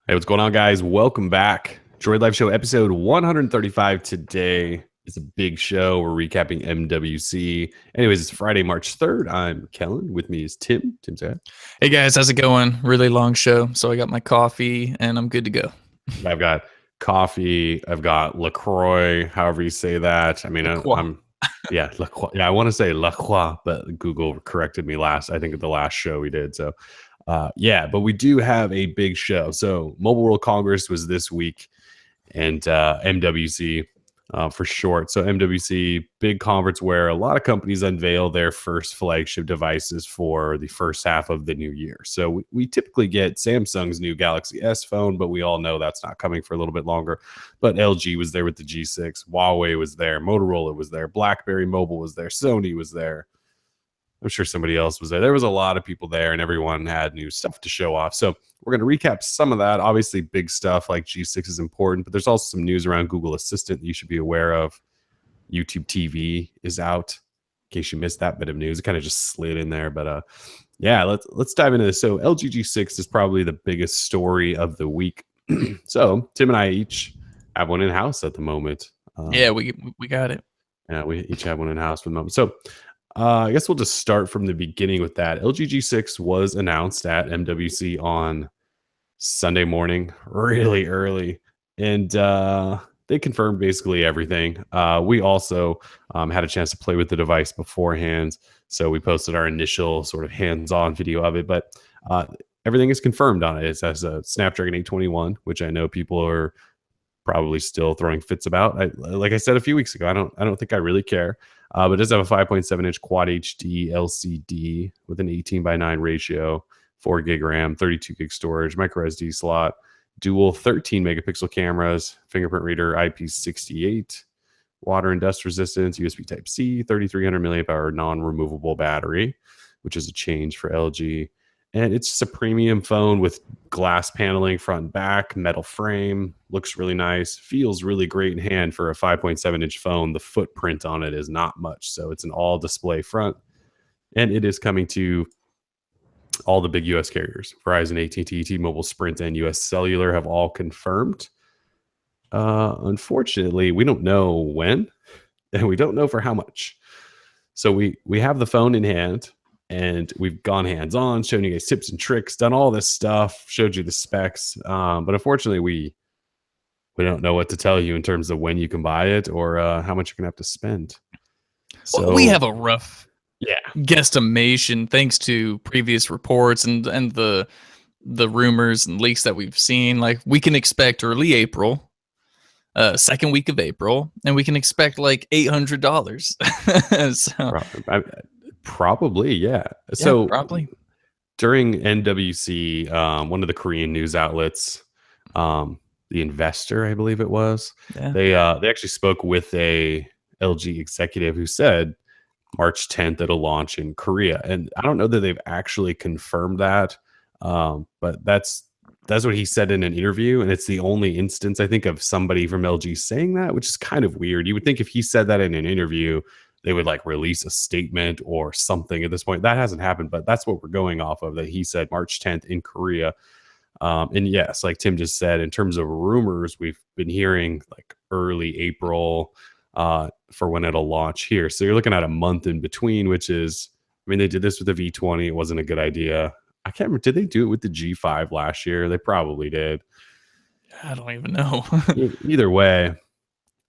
Hey, what's going on, guys? Welcome back. Droid Live Show episode 135 today. It's a big show. We're recapping MWC. Anyways, it's Friday, March 3rd. I'm Kellen. With me is Tim. Tim, say hi. Hey guys, how's it going? Really long show, so I got my coffee and I'm good to go. I've got coffee. I've got LaCroix, however you say that. I mean, I'm yeah, LaCroix. Yeah, I want to say LaCroix, but Google corrected me I think at the last show we did. So yeah, but we do have a big show. So Mobile World Congress was this week, and MWC for short. So MWC, big conference where a lot of companies unveil their first flagship devices for the first half of the new year. So we typically get Samsung's new Galaxy S phone, but we all know that's not coming for a little bit longer. But LG was there with the G6, Huawei was there, Motorola was there, BlackBerry Mobile was there, Sony was there. I'm sure somebody else was there. There was a lot of people there, and everyone had new stuff to show off. So we're going to recap some of that. Obviously, big stuff like G6 is important, but there's also some news around Google Assistant that you should be aware of. YouTube TV is out, in case you missed that bit of news. It kind of just slid in there, but yeah, let's dive into this. So LG G6 is probably the biggest story of the week. So Tim and I each have one in house at the moment. Yeah, we got it. Yeah, we each have one in house for the moment. So I guess we'll just start from the beginning with that. LG G6 was announced at MWC on Sunday morning, really early, and they confirmed basically everything. We also had a chance to play with the device beforehand, so we posted our initial sort of hands-on video of it. But everything is confirmed on it. It has a Snapdragon 821, which I know people are probably still throwing fits about. Like I said a few weeks ago, I don't think I really care. But it does have a 5.7-inch Quad HD LCD with an 18:9 ratio, 4 gig RAM, 32 gig storage, micro SD slot, dual 13 megapixel cameras, fingerprint reader, IP68, water and dust resistance, USB Type-C, 3300 milliamp hour non-removable battery, which is a change for LG. And it's just a premium phone with glass paneling front and back, metal frame, looks really nice, feels really great in hand for a 5.7-inch phone. The footprint on it is not much, so it's an all-display front. And it is coming to all the big U.S. carriers. Verizon, AT&T, T-Mobile, Sprint, and U.S. Cellular have all confirmed. Unfortunately, we don't know when, and we don't know for how much. So we have the phone in hand, and we've gone hands-on, shown you guys tips and tricks, done all this stuff, showed you the specs. But unfortunately, we don't know what to tell you in terms of when you can buy it or how much you're going to have to spend. So well, we have a rough guesstimation thanks to previous reports and the rumors and leaks that we've seen. Like, we can expect early April, second week of April, and we can expect like $800. So, probably, yeah. So probably during NWC, one of the Korean news outlets, The Investor, I believe it was, they actually spoke with a LG executive who said March 10th it'll launch in Korea. And I don't know that they've actually confirmed that, but that's what he said in an interview. And it's the only instance, I think, of somebody from LG saying that, which is kind of weird. You would think if he said that in an interview, they would like release a statement or something at this point. That hasn't happened, but that's what we're going off of, that he said March 10th in Korea. And yes, like Tim just said, in terms of rumors, we've been hearing like early April for when it'll launch here. So you're looking at a month in between, which is, I mean, they did this with the V20. It wasn't a good idea. I can't remember. Did they do it with the G5 last year? They probably did. I don't even know. Either way,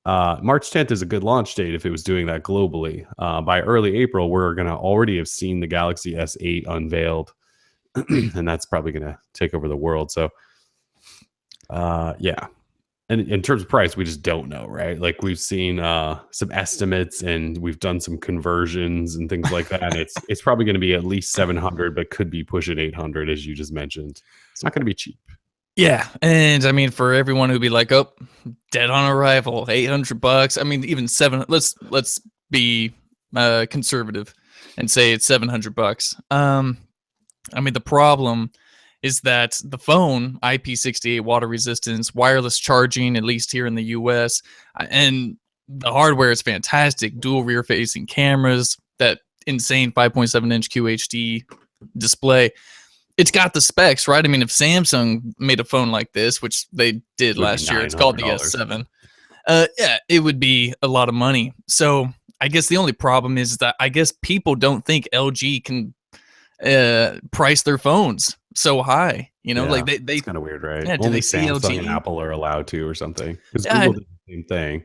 March 10th is a good launch date if it was doing that globally. By early April, we're going to already have seen the Galaxy S8 unveiled, and that's probably going to take over the world. So, yeah. And in terms of price, we just don't know, right? Like, we've seen some estimates, and we've done some conversions and things like that. And it's probably going to be at least 700, but could be pushing 800, as you just mentioned. It's not going to be cheap. Yeah, and I mean, for everyone who'd be like, "Oh, dead on arrival, $800." I mean, even seven. Let's be conservative and say it's $700. I mean, the problem is that the phone, IP68 water resistance, wireless charging, at least here in the US, and the hardware is fantastic. Dual rear facing cameras, that insane 5.7-inch QHD display. it's got the specs, right? I mean, if Samsung made a phone like this, which they did It would be last year, it's called the $900. S7. Yeah, it would be a lot of money. So I guess the only problem is that I guess people don't think LG can price their phones so high. You know, Yeah, like they it's kind of weird, right? yeah. Do Only they see Samsung and LG? Apple are allowed to, or something, because Yeah, I- Google did the same thing,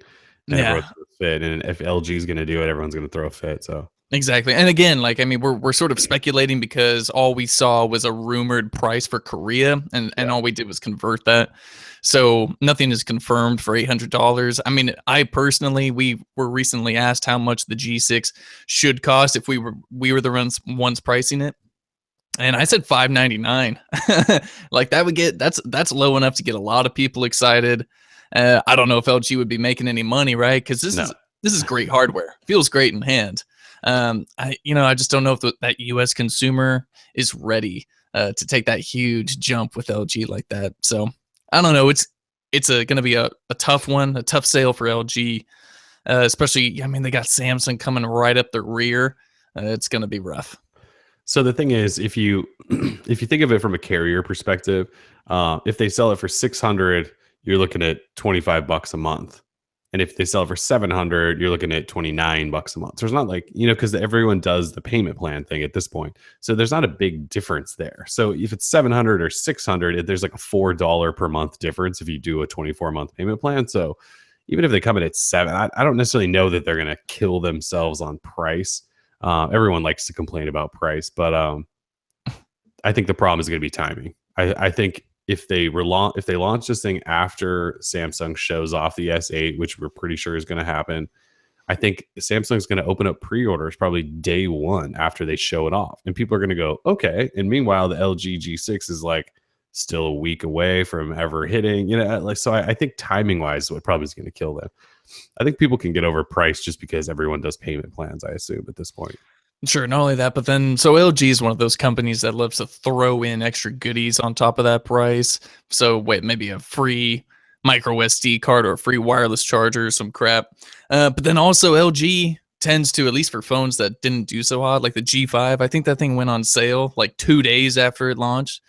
and everyone yeah. threw a fit. And if LG is going to do it, everyone's going to throw a fit. So Exactly. And again, like I mean, we're sort of speculating because all we saw was a rumored price for Korea, and yeah, all we did was convert that. So nothing is confirmed for $800. I mean, I personally, we were recently asked how much the G6 should cost if we were the ones pricing it, and I said 599. Like that would get that's low enough to get a lot of people excited. I don't know if LG would be making any money, right? Because no, this is great hardware. Feels great in hand. I just don't know if that U.S. consumer is ready to take that huge jump with LG like that. So I don't know. It's going to be a tough one, a tough sale for LG, especially. I mean, they got Samsung coming right up the rear. It's going to be rough. So the thing is, if you if you think of it from a carrier perspective, if they sell it for 600, you're looking at $25 a month, and if they sell it for 700, you're looking at $29 a month. So it's not like, because everyone does the payment plan thing at this point, so there's not a big difference there. So if it's 700 or 600, there's like a $4 per month difference if you do a 24-month payment plan. So even if they come in at seven, I don't necessarily know that they're going to kill themselves on price. Everyone likes to complain about price, but I think the problem is going to be timing. I think if they launch this thing after Samsung shows off the S8, which we're pretty sure is going to happen, I think Samsung's going to open up pre-orders probably day one after they show it off, and people are going to go, okay. And meanwhile, the LG G6 is like still a week away from ever hitting. So I think timing wise, what probably is going to kill them. I think people can get over price just because everyone does payment plans, I assume, at this point. Sure, not only that, but then so LG is one of those companies that loves to throw in extra goodies on top of that price. So wait, maybe a free micro SD card or a free wireless charger or some crap. But then also LG tends to, at least for phones that didn't do so hot, like the G5, I think that thing went on sale like 2 days after it launched.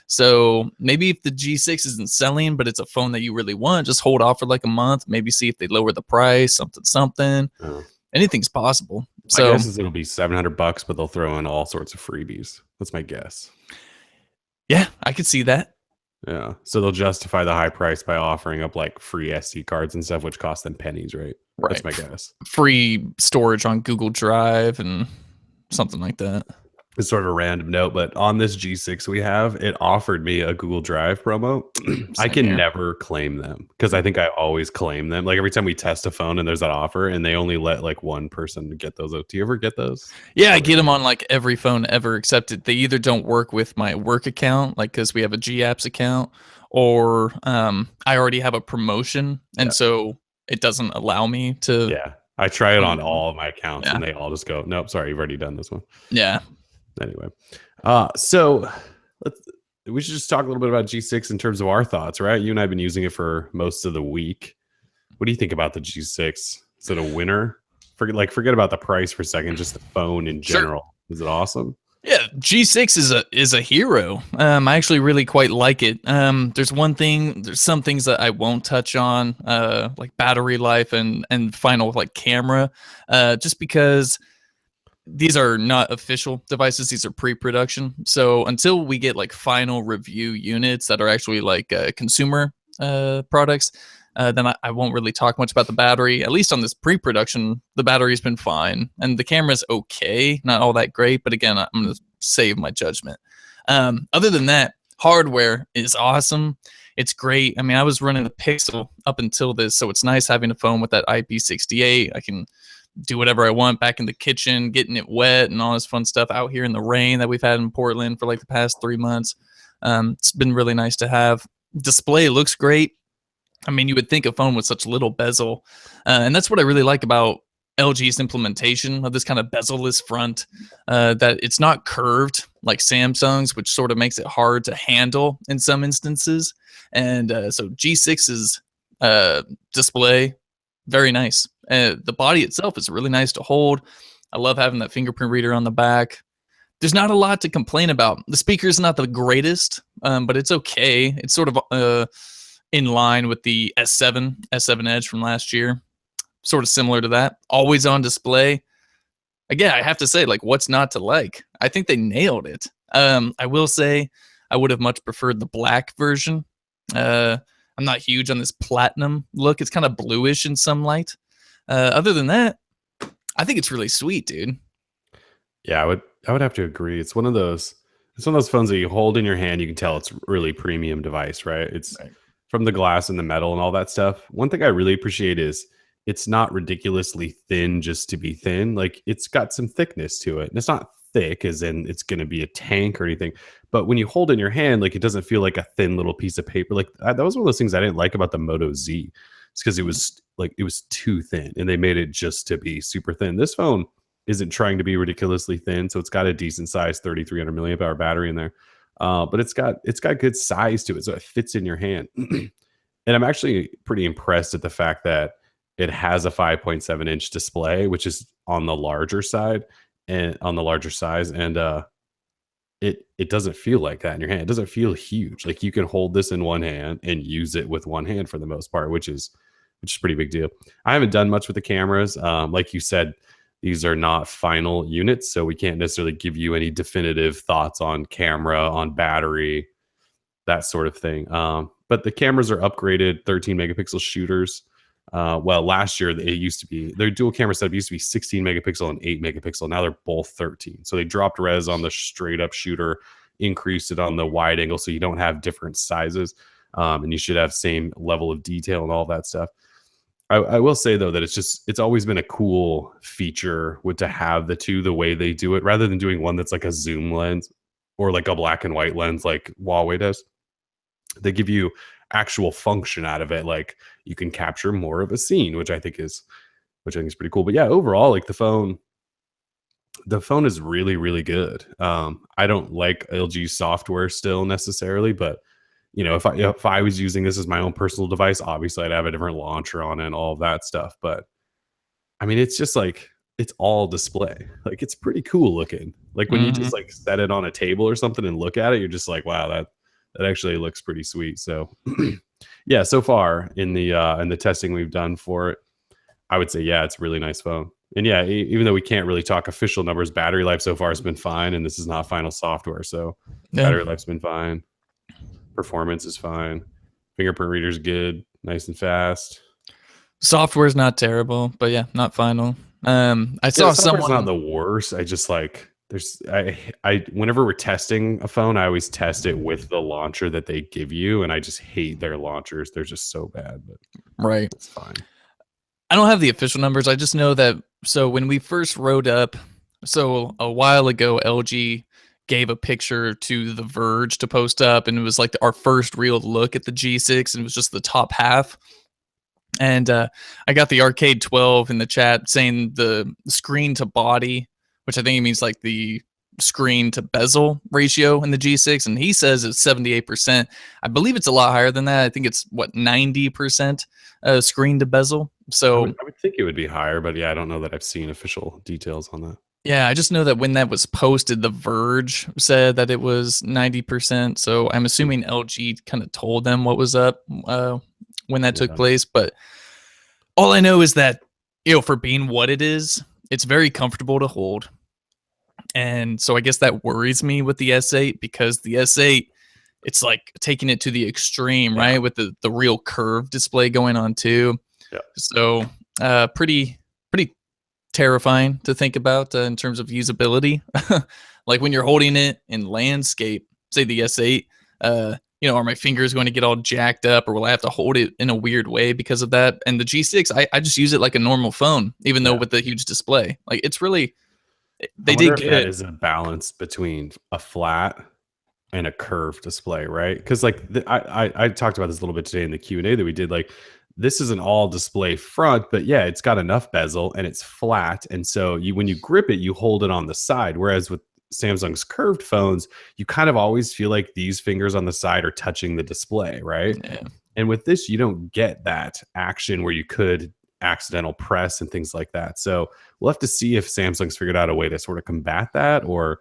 So maybe if the G6 isn't selling, but it's a phone that you really want, just hold off for like a month. Maybe see if they lower the price, something. Oh. Anything's possible. My So guess is it'll be $700, but they'll throw in all sorts of freebies. That's my guess. yeah, I could see that. Yeah. So they'll justify the high price by offering up like free SD cards and stuff, which cost them pennies, right? Right. That's my guess. Free storage on Google Drive and something like that. It's sort of a random note, but on this G6 we have, it offered me a Google Drive promo. I Same can here. never claim them because I think I always claim them. Like every time we test a phone and there's that offer, and they only let like one person get those. Do you ever get those? Yeah, I get them on like every phone ever, except they either don't work with my work account, like because we have a G Apps account, or I already have a promotion, and so it doesn't allow me to. Yeah. I try it on all of my accounts, Yeah. and they all just go, nope, sorry, you've already done this one. Yeah. Anyway, so we should just talk a little bit about G6 in terms of our thoughts, right? You and I have been using it for most of the week. What do you think about the G6? Is it a winner? Forget about the price for a second, just the phone in general. Sure. Is it awesome? Yeah, G6 is a hero. I actually really quite like it. There's some things that I won't touch on, like battery life and final like camera, just because these are not official devices. These are pre-production. So until we get like final review units that are actually like consumer products, then I won't really talk much about the battery. At least on this pre-production, the battery's been fine. And the camera's okay, not all that great. But again, I'm going to save my judgment. Other than that, hardware is awesome. It's great. I mean, I was running a Pixel up until this, so it's nice having a phone with that IP68. I can do whatever I want back in the kitchen, getting it wet and all this fun stuff out here in the rain that we've had in Portland for like the past 3 months. It's been really nice to have. Display looks great. I mean, you would think a phone with such little bezel. And that's what I really like about LG's implementation of this kind of bezel-less front, that it's not curved like Samsung's, which sort of makes it hard to handle in some instances. And so G6's display, very nice. The body itself is really nice to hold. I love having that fingerprint reader on the back. there's not a lot to complain about. The speaker's not the greatest, but it's okay. It's sort of in line with the S7 Edge from last year. Sort of similar to that. Always on display. Again, I have to say, like, what's not to like? I think they nailed it. I will say I would have much preferred the black version. I'm not huge on this platinum look. It's kind of bluish in some light. Other than that, I think it's really sweet, dude. Yeah, I would have to agree. It's one of those phones that you hold in your hand, you can tell it's really premium device, right? It's Right. from the glass and the metal and all that stuff. One thing I really appreciate is it's not ridiculously thin just to be thin. Like it's got some thickness to it. And it's not thick as in it's going to be a tank or anything. But when you hold it in your hand, like it doesn't feel like a thin little piece of paper. Like that was one of those things I didn't like about the Moto Z. It's because it was too thin and they made it just to be super thin. This phone isn't trying to be ridiculously thin, so it's got a decent size 3300 milliamp hour battery in there. But it's got good size to it, so it fits in your hand. And I'm actually pretty impressed at the fact that it has a 5.7-inch display, which is on the larger side and on the larger size, and it doesn't feel like that in your hand. It doesn't feel huge. Like you can hold this in one hand and use it with one hand for the most part, which is a pretty big deal. I haven't done much with the cameras. Like you said, these are not final units, so we can't necessarily give you any definitive thoughts on camera, on battery, that sort of thing. But the cameras are upgraded 13 megapixel shooters. Well, last year it used to be their dual camera setup used to be 16 megapixel and 8 megapixel. Now they're both 13. So they dropped res on the straight up shooter, increased it on the wide angle, so you don't have different sizes, and you should have same level of detail and all that stuff. I will say though that it's always been a cool feature to have the two the way they do it, rather than doing one that's like a zoom lens or like a black and white lens like Huawei does. They give you actual function out of it, like you can capture more of a scene, which I think is pretty cool. But yeah, overall, like the phone is really really good. I don't like LG software still necessarily, but if I was using this as my own personal device, obviously I'd have a different launcher on it and all of that stuff. But I mean, it's just like it's all display. Like it's pretty cool looking. Like when you Hmm. just like set it on a table or something and look at it, you're just like, wow, that actually looks pretty sweet. So yeah, so far in the testing we've done for it, I would say yeah, it's a really nice phone. And yeah, even though we can't really talk official numbers, battery life so far has been fine, and this is not final software, so Yeah. battery life's been fine. Performance is fine. Fingerprint reader's good, nice and fast. Software's not terrible, but yeah, not final. I Yeah, saw the software's not someone. the worst. I just like there's I whenever we're testing a phone, I always test it with the launcher that they give you, and I just hate their launchers. They're just so bad, but Right. it's fine. I don't have the official numbers. I just know that. So when we first rode up, so a while ago, LG gave a picture to The Verge to post up, and it was like our first real look at the G6, and it was just the top half. And I got the Arcade 12 in the chat saying the screen to body, which I think it means like the screen to bezel ratio in the G6, and he says it's 78%. I believe it's a lot higher than that. I think it's what 90% screen to bezel. So I would think it would be higher, but yeah, I don't know that I've seen official details on that. yeah, I just know that when that was posted, The Verge said that it was 90%. So I'm Hmm. assuming LG kind of told them what was up when that took Yeah. place. But all I know is that, for being what it is, it's very comfortable to hold. And so I guess that worries me with the S8 because the S8, it's like taking it to the extreme, Yeah. right? With the real curved display going on too. Yeah. So pretty terrifying to think about in terms of usability. Like when you're holding it in landscape, say the S8, are my fingers going to get all jacked up or will I have to hold it in a weird way because of that? And the G6, I just use it like a normal phone, even though Yeah. with the huge display. Like it's really, I they wonder did if that good. is a balance between a flat and a curved display, right? Because like I talked about this a little bit today in the Q&A that we did. Like this is an all display front, but yeah, it's got enough bezel and it's flat, and so when you grip it, you hold it on the side. Whereas with Samsung's curved phones, you kind of always feel like these fingers on the side are touching the display, right? Yeah. And with this, you don't get that action where you could accidental press and things like that. So we'll have to see if Samsung's figured out a way to sort of combat that, or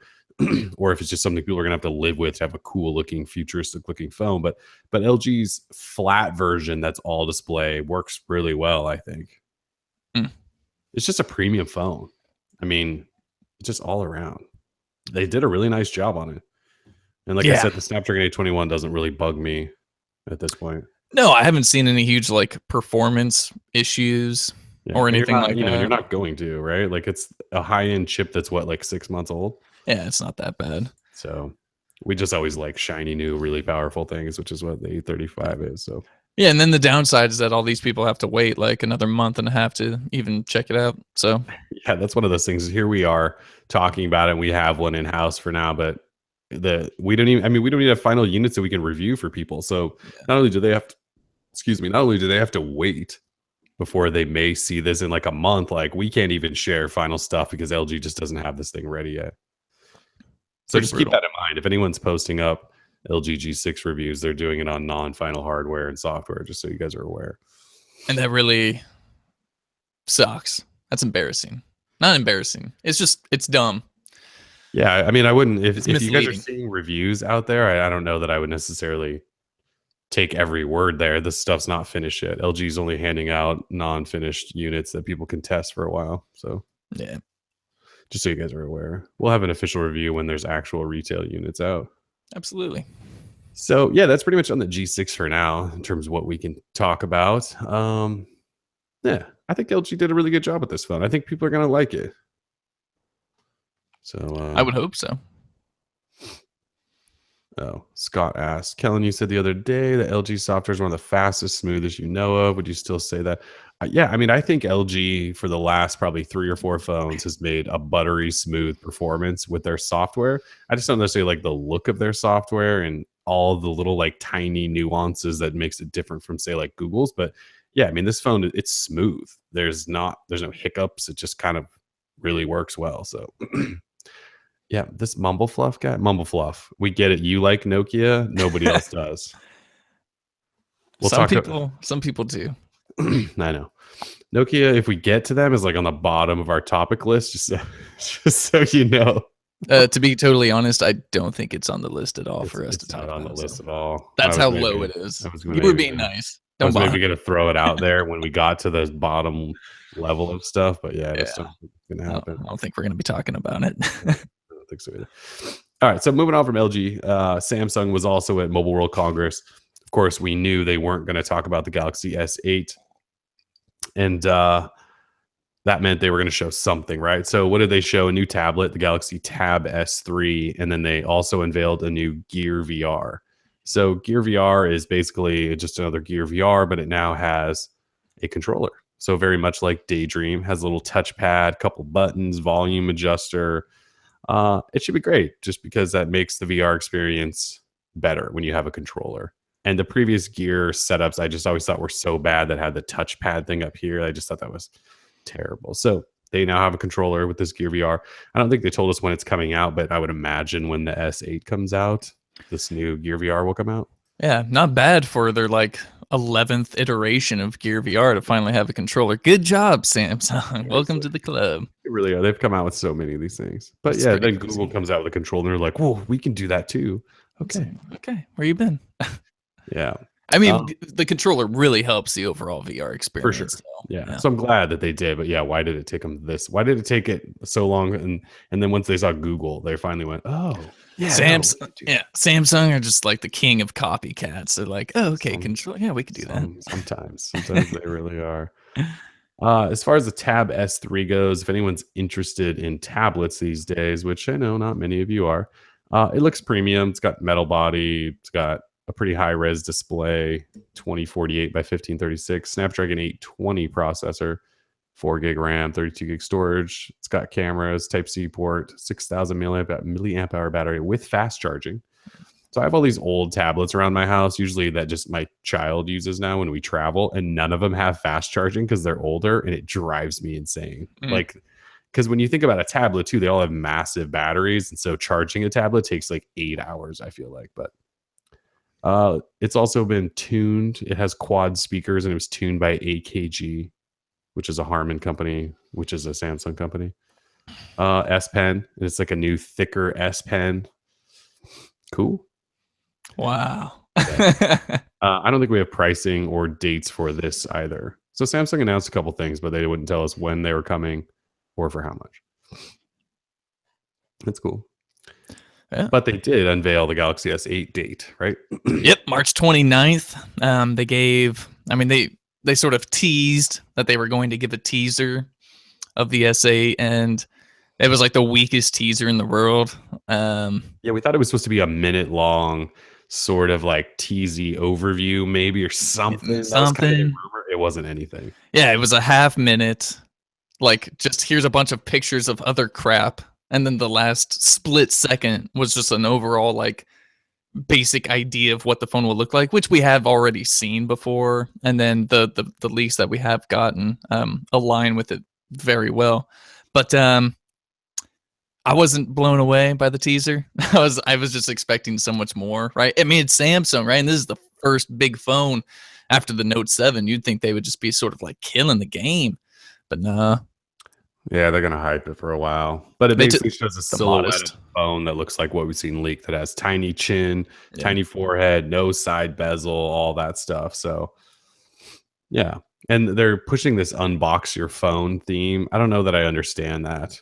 or if it's just something people are gonna have to live with to have a cool looking, futuristic looking phone. But LG's flat version that's all display works really well, I think. Mm. It's just a premium phone. I mean, just all around. They did a really nice job on it. And like I Yeah. said, the Snapdragon 821 doesn't really bug me at this point. No, I haven't seen any huge like performance issues or And you're anything not, like you know, that. you're not going to, right? Like it's a high-end chip that's what, like 6 months old. Yeah, it's not that bad. So we just always like shiny new, really powerful things, which is what the 835 is. So Yeah, and then the downside is that all these people have to wait like another month and a half to even check it out. So yeah, that's one of those things. Here we are talking about it. And we have one in house for now, but we don't even. I mean, we don't even have final units that we can review for people. So not only do they have to, excuse me, not only do they have to wait before they may see this in like a month, like we can't even share final stuff because LG just doesn't have this thing ready yet. So pretty just brutal. keep that in mind. If anyone's posting up LG G6 reviews, they're doing it on non-final hardware and software, just so you guys are aware. And that really sucks. That's embarrassing. Not embarrassing. It's dumb. Yeah, I mean, I wouldn't if you guys are misleading. seeing reviews out there, I don't know that I would necessarily take every word there. This stuff's not finished yet. LG's only handing out non-finished units that people can test for a while. So Yeah. just so you guys are aware, we'll have an official review when there's actual retail units out. Absolutely. So yeah, that's pretty much on the G6 for now in terms of what we can talk about. Yeah, I think LG did a really good job with this phone. I think people are gonna like it. So I would hope so. Oh, Scott asked, Kellen, you said the other day that LG software is one of the fastest, smoothest you know of. Would you still say that? Yeah, I mean, I think LG for the last probably 3 or 4 phones has made a buttery smooth performance with their software. I just don't necessarily like the look of their software and all the little like tiny nuances that makes it different from say like Google's. But yeah, I mean, this phone, it's smooth. There's no hiccups. It just kind of really works well. So yeah, this Mumble Fluff guy, Mumble Fluff. We get it. You like Nokia. Nobody else does. We'll some talk. people do. I know. Nokia, if we get to them, is like on the bottom of our topic list. Just so you know. To be totally honest, I don't think it's on the list at all It's, for us it's to talk not on about. the list at all. That's how low it is. You were being nice. I Don't was bother. maybe going to throw it out there when we got to the bottom level of stuff, but yeah, that's not going to happen. I don't think we're going to be talking about it. I don't think so either. All right, so moving on from LG, Samsung was also at Mobile World Congress. Of course, we knew they weren't going to talk about the Galaxy S8, and that meant they were going to show something, right? So what did they show? A new tablet, the Galaxy Tab S3, and then they also unveiled a new Gear VR. So Gear VR is basically just another Gear VR, but it now has a controller. So very much like Daydream, has a little touchpad, couple buttons, volume adjuster. It should be great just because that makes the VR experience better when you have a controller. And the previous Gear setups, I just always thought were so bad that had the touchpad thing up here. I just thought that was terrible. So they now have a controller with this Gear VR. I don't think they told us when it's coming out, but I would imagine when the S8 comes out, this new Gear VR will come out. Yeah, not bad for their like 11th iteration of Gear VR to finally have a controller. Good job, Samsung. Welcome to the club. They really are. They've come out with so many of these things. But It's yeah, pretty then crazy. Google comes out with a controller and they're like, whoa, we can do that too. Okay. Where you been? Yeah. I mean, the controller really helps the overall VR experience. For sure. So, Yeah. So I'm glad that they did. But yeah, why did it take them this? Why did it take it so long? And then once they saw Google, they finally went, oh, yeah. Samsung are just like the king of copycats. They're like, oh, okay, control. Yeah, we could do that. Sometimes they really are. As far as the Tab S3 goes, if anyone's interested in tablets these days, which I know not many of you are, it looks premium. It's got metal body. It's got a pretty high res display, 2048 by 1536, Snapdragon 820 processor, 4 gig RAM, 32 gig storage. It's got cameras, Type-C port, 6,000 milliamp hour battery with fast charging. So I have all these old tablets around my house, usually that just my child uses now when we travel, and none of them have fast charging because they're older, and it drives me insane. Like, because when you think about a tablet too, they all have massive batteries, and so charging a tablet takes like 8 hours, I feel like. But it's also been tuned. It has quad speakers, and it was tuned by AKG, which is a Harman company, which is a Samsung company. S Pen. It's like a new thicker S Pen. Cool. Wow. I don't think we have pricing or dates for this either. So Samsung announced a couple things, but they wouldn't tell us when they were coming or for how much. That's cool. Yeah. But they did unveil the Galaxy S8 date, right? Yep, March 29th. They gave, I mean, they sort of teased that they were going to give a teaser of the S8, and it was like the weakest teaser in the world. Yeah, we thought it was supposed to be a minute long, sort of like teasy overview, maybe, or something. That was kind of the rumor. It wasn't anything. Yeah, it was a half minute. Like, just here's a bunch of pictures of other crap, and then the last split second was just an overall like basic idea of what the phone will look like, which we have already seen before, and then the leaks that we have gotten align with it very well. But I wasn't blown away by the teaser. I was just expecting so much more, right? I mean, it's Samsung, right? And this is the first big phone after the Note 7. You'd think they would just be sort of like killing the game, but nah. Yeah, they're gonna hype it for a while, but it basically shows a silhouette of the phone that looks like what we've seen leaked. That has tiny chin, tiny forehead, no side bezel, all that stuff. So, yeah, and they're pushing this unbox your phone theme. I don't know that I understand that.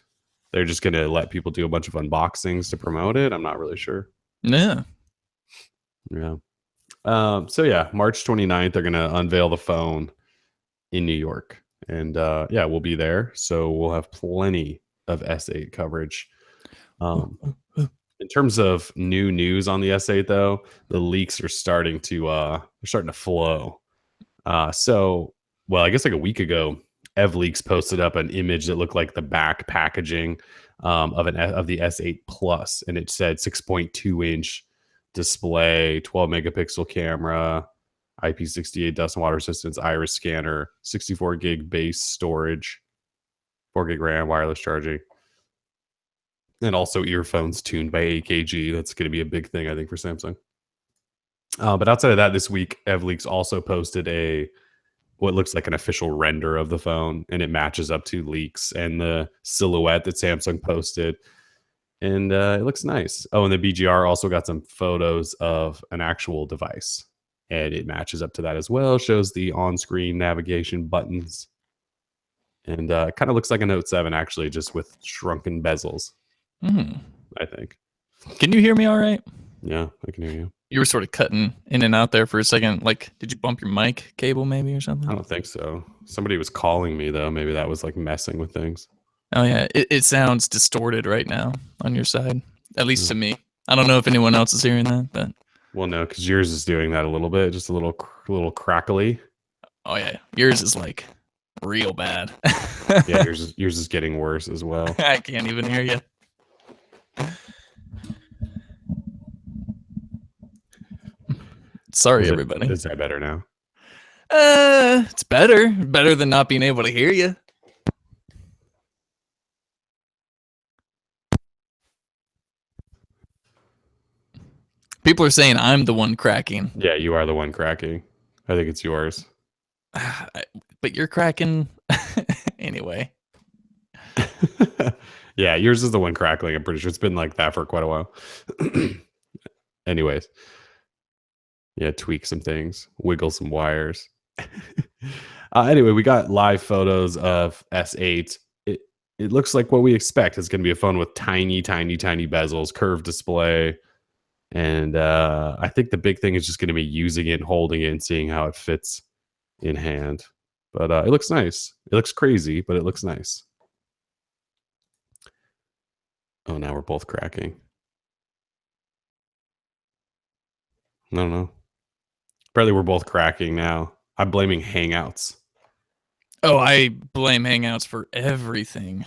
They're just gonna let people do a bunch of unboxings to promote it. I'm not really sure. Yeah. Yeah. So yeah, March 29th, they're gonna unveil the phone in New York. And yeah, we'll be there. So we'll have plenty of S8 coverage. In terms of new news on the S8, though, the leaks are starting to flow. So, well, I guess like a week ago, EvLeaks posted up an image that looked like the back packaging of the S8 Plus, and it said 6.2-inch display, 12 megapixel camera, IP68 dust and water resistance, iris scanner, 64 gig base storage, 4 gig RAM, wireless charging, and also earphones tuned by AKG. That's going to be a big thing, I think, for Samsung. But outside of that, this week, EvLeaks also posted what looks like an official render of the phone, and it matches up to leaks and the silhouette that Samsung posted. And it looks nice. Oh, and the BGR also got some photos of an actual device, and it matches up to that as well. Shows the on-screen navigation buttons, and it kind of looks like a Note 7 actually, just with shrunken bezels. I think. Can you hear me all right? Yeah, I can hear you. You were sort of cutting in and out there for a second. Like, did you bump your mic cable maybe or something? I don't think so. Somebody was calling me though. Maybe that was like messing with things. Oh yeah, it sounds distorted right now on your side, at least to me. I don't know if anyone else is hearing that, but well, no, because yours is doing that a little bit, just a little crackly. Oh yeah, yours is like real bad. Yeah, yours is getting worse as well. I can't even hear you. Sorry, everybody. Is that better now? It's better than not being able to hear you. People are saying I'm the one cracking. Yeah, you are the one cracking. I think it's yours. But you're cracking anyway. Yeah, yours is the one crackling. I'm pretty sure it's been like that for quite a while. Anyways. Yeah, tweak some things, wiggle some wires. Anyway, we got live photos of S8. It looks like what we expect. It's going to be a phone with tiny bezels, curved display. And I think the big thing is just going to be using it, holding it, and seeing how it fits in hand. But it looks nice. It looks crazy, but it looks nice. Oh, now we're both cracking. I don't know. Apparently, we're both cracking now. I'm blaming Hangouts. Oh, I blame Hangouts for everything.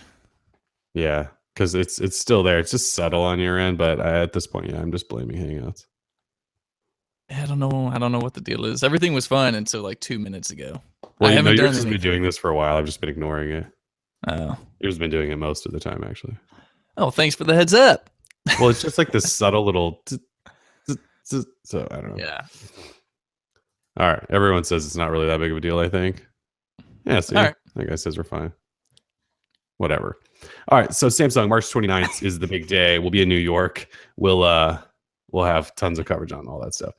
Yeah, because it's still there. It's just subtle on your end, but at this point, yeah, I'm just blaming Hangouts. I don't know what the deal is. Everything was fine until like 2 minutes ago. Well, yours has been doing this for a while. I've just been ignoring it. Oh, yours has been doing it most of the time, actually. Oh, thanks for the heads up. Well, it's just like this subtle little. So I don't know. Yeah. All right. Everyone says it's not really that big of a deal, I think. Yeah, see, all right. that guy says we're fine. whatever. All right, so Samsung March 29th is the big day. We'll be in New York. We'll have tons of coverage on all that stuff.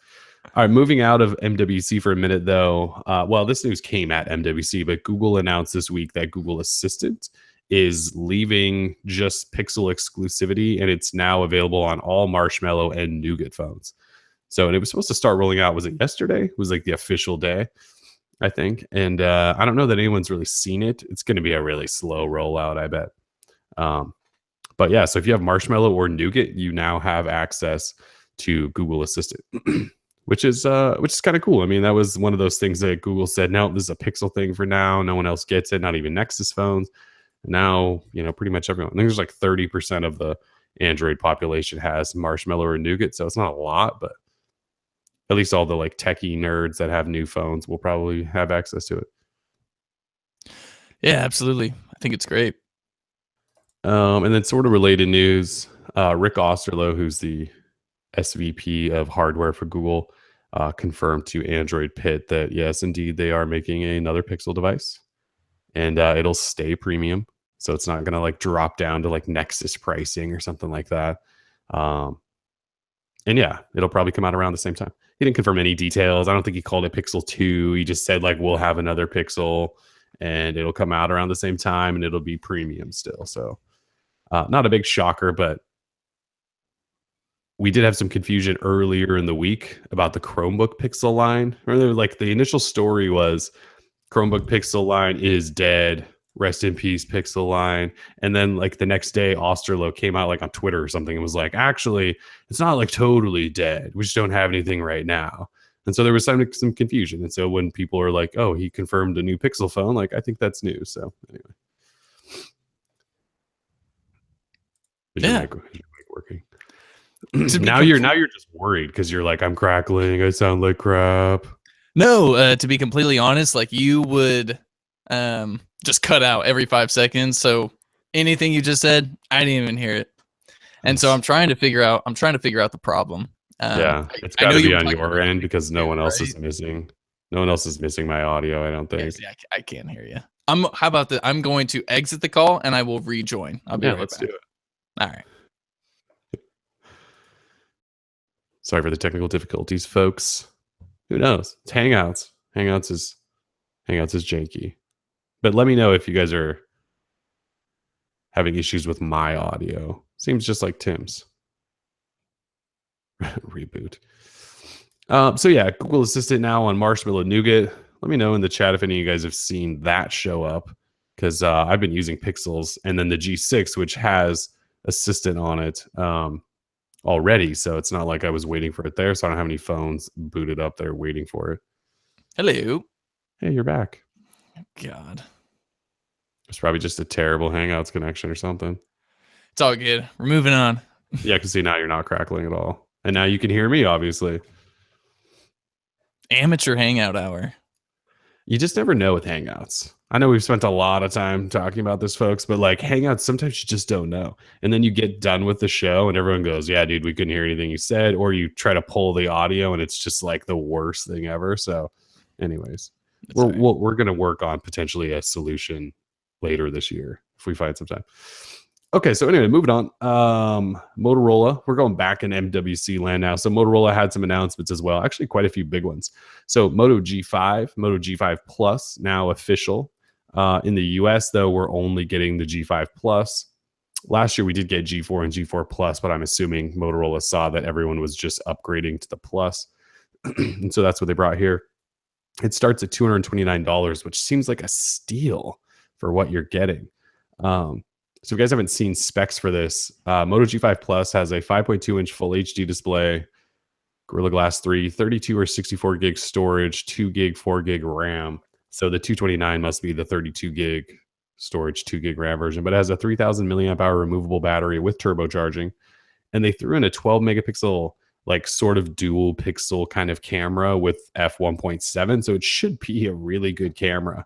All right, moving out of MWC for a minute though. Well, this news came at MWC, but Google announced this week that Google Assistant is leaving just Pixel exclusivity, and it's now available on all Marshmallow and Nougat phones. So, and it was supposed to start rolling out. Was it yesterday? It was like the official day, I think. And I don't know that anyone's really seen it. It's going to be a really slow rollout, I bet. But yeah, so if you have Marshmallow or Nougat, you now have access to Google Assistant, which is kind of cool. I mean, that was one of those things that Google said, no, this is a Pixel thing for now. No one else gets it, not even Nexus phones. Now, pretty much everyone. I think there's like 30% of the Android population has Marshmallow or Nougat, so it's not a lot, but at least all the like techie nerds that have new phones will probably have access to it. Yeah, absolutely. I think it's great. And then sort of related news, Rick Osterloh, who's the SVP of hardware for Google, confirmed to Android Pit that yes, indeed, they are making another Pixel device, and it'll stay premium. So it's not going to like drop down to like Nexus pricing or something like that. And yeah, it'll probably come out around the same time. He didn't confirm any details. I don't think he called it Pixel 2. He just said like, we'll have another Pixel and it'll come out around the same time and it'll be premium still. So not a big shocker, but we did have some confusion earlier in the week about the Chromebook Pixel line. Remember, like the initial story was Chromebook Pixel line is dead. Rest in peace, Pixel line. And then like the next day, Osterloh came out like on Twitter or something and was like, actually, it's not like totally dead. We just don't have anything right now. And so there was some confusion. And so when people are like, oh, he confirmed a new Pixel phone, like I think that's news. So anyway. Is your mic working? now you're just worried because you're like, I'm crackling. I sound like crap. No, to be completely honest, like you would just cut out every 5 seconds. So anything you just said, I didn't even hear it. And so I'm trying to figure out the problem. Yeah, it's got to be on your end because no one else is missing. No one else is missing my audio, I don't think. Yes, yeah, I can't hear you. How about that? I'm going to exit the call and I will rejoin. I'll be right let's back. do it. All right. Sorry for the technical difficulties, folks. Who knows? It's Hangouts. Hangouts is janky. But let me know if you guys are having issues with my audio. Seems just like Tim's. Reboot. So yeah, Google Assistant now on Marshmallow Nougat. Let me know in the chat if any of you guys have seen that show up, because I've been using Pixels and then the G6, which has Assistant on it already. So it's not like I was waiting for it there. So I don't have any phones booted up there waiting for it. Hello. Hey, you're back. God. It's probably just a terrible Hangouts connection or something. It's all good. We're moving on. Yeah, I can see now you're not crackling at all. And now you can hear me, obviously. Amateur Hangout hour. You just never know with Hangouts. I know we've spent a lot of time talking about this, folks, but like Hangouts, sometimes you just don't know. And then you get done with the show and everyone goes, yeah, dude, we couldn't hear anything you said. Or you try to pull the audio and it's just like the worst thing ever. So anyways, we're going to work on potentially a solution later this year if we find some time. Okay, so anyway, moving on. Motorola, we're going back in MWC land now. So Motorola had some announcements as well. Actually, quite a few big ones. So Moto G5, Moto G5 Plus, now official. In the US, though, we're only getting the G5 Plus. Last year, we did get G4 and G4 Plus, but I'm assuming Motorola saw that everyone was just upgrading to the Plus. And so that's what they brought here. It starts at $229, which seems like a steal for what you're getting. So if you guys haven't seen specs for this, Moto G5 Plus has a 5.2-inch full HD display, Gorilla Glass 3, 32 or 64 gig storage, 2 gig, 4 gig RAM. So the 229 must be the 32 gig storage, 2 gig RAM version, but it has a 3000 milliamp hour removable battery with turbocharging. And they threw in a 12 megapixel, like sort of dual pixel kind of camera with f1.7. So it should be a really good camera.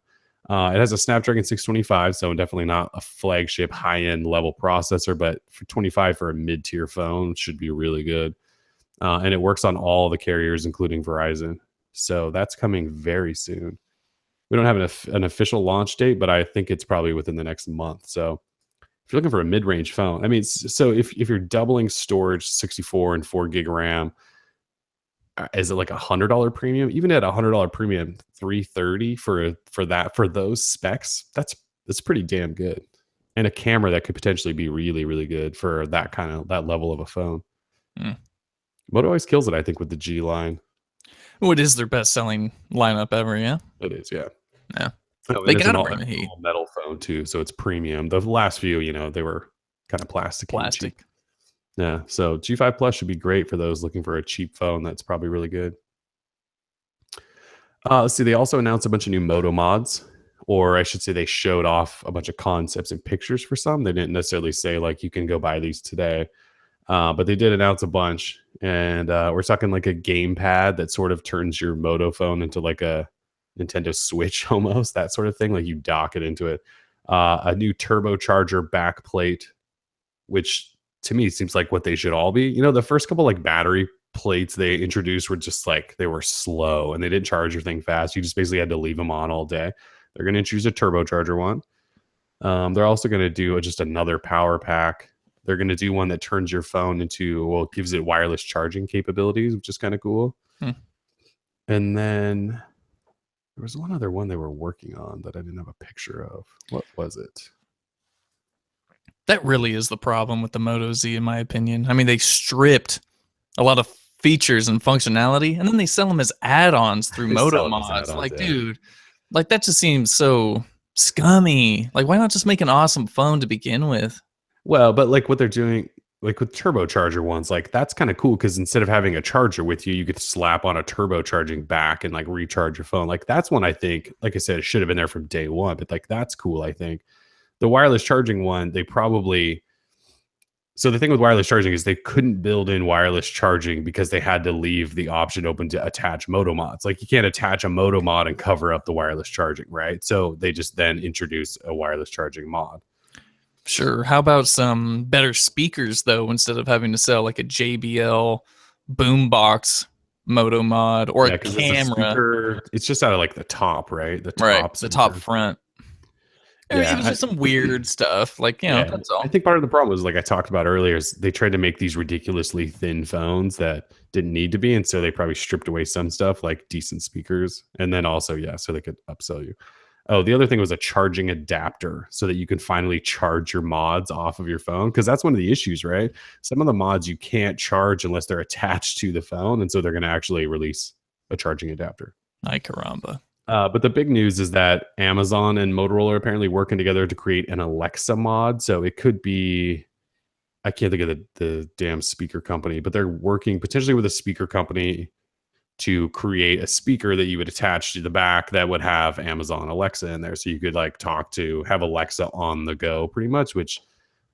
It has a Snapdragon 625, so definitely not a flagship high-end level processor, but for 25 for a mid-tier phone should be really good. And it works on all the carriers, including Verizon. So that's coming very soon, We don't have an official launch date, but I think it's probably within the next month. So if you're looking for a mid-range phone, I mean, so if you're doubling storage, 64 and 4 gig RAM, is it like $100 premium? Even at $100 premium, 330 for those specs, that's pretty damn good. And a camera that could potentially be really, really good for that level of a phone. Mm. Moto always kills it, I think, with the G line. What is their best selling lineup ever? Yeah. It is, yeah. Yeah. Oh, They and it's an gotta all, bring the heat. all metal phone too, so it's premium. The last few, they were kind of plasticky and cheap. Plastic. Yeah, so G5 Plus should be great for those looking for a cheap phone that's probably really good. Let's see. They also announced a bunch of new Moto mods, or I should say, they showed off a bunch of concepts and pictures for some. They didn't necessarily say like you can go buy these today, but they did announce a bunch. And we're talking like a gamepad that sort of turns your Moto phone into like a Nintendo Switch almost, that sort of thing. Like you dock it into it. A new turbocharger backplate, which to me seems like what they should all be. The first couple like battery plates they introduced were just like they were slow and they didn't charge your thing fast. You just basically had to leave them on all day. They're going to introduce a turbocharger one. They're also going to do just another power pack. They're going to do one that turns your phone into, well, it gives it wireless charging capabilities, which is kind of cool. And then there was one other one they were working on that I didn't have a picture of. What was it? That really is the problem with the Moto Z, in my opinion. I mean, they stripped a lot of features and functionality, and then they sell them as add-ons through Moto mods. Like, dude, like that just seems so scummy. Like, why not just make an awesome phone to begin with? Well, but like what they're doing, like with turbocharger ones, like that's kind of cool because instead of having a charger with you, you could slap on a turbocharging back and like recharge your phone. Like that's one I think, like I said, it should have been there from day one, but like that's cool, I think. The wireless charging one, so the thing with wireless charging is they couldn't build in wireless charging because they had to leave the option open to attach Moto mods. Like you can't attach a Moto mod and cover up the wireless charging, right? So they just then introduce a wireless charging mod. Sure. How about some better speakers though, instead of having to sell like a JBL boombox Moto mod or a camera? It's just out of like the top, right? The top front. Yeah, it was just some weird stuff. Like, that's all. I think part of the problem was, like I talked about earlier, is they tried to make these ridiculously thin phones that didn't need to be. And so they probably stripped away some stuff like decent speakers. And then also, so they could upsell you. Oh, the other thing was a charging adapter so that you can finally charge your mods off of your phone. Because that's one of the issues, right? Some of the mods you can't charge unless they're attached to the phone. And so they're going to actually release a charging adapter. Ay caramba. But the big news is that Amazon and Motorola are apparently working together to create an Alexa mod. So it could be, I can't think of the damn speaker company, but they're working potentially with a speaker company to create a speaker that you would attach to the back that would have Amazon Alexa in there. So you could like have Alexa on the go pretty much, which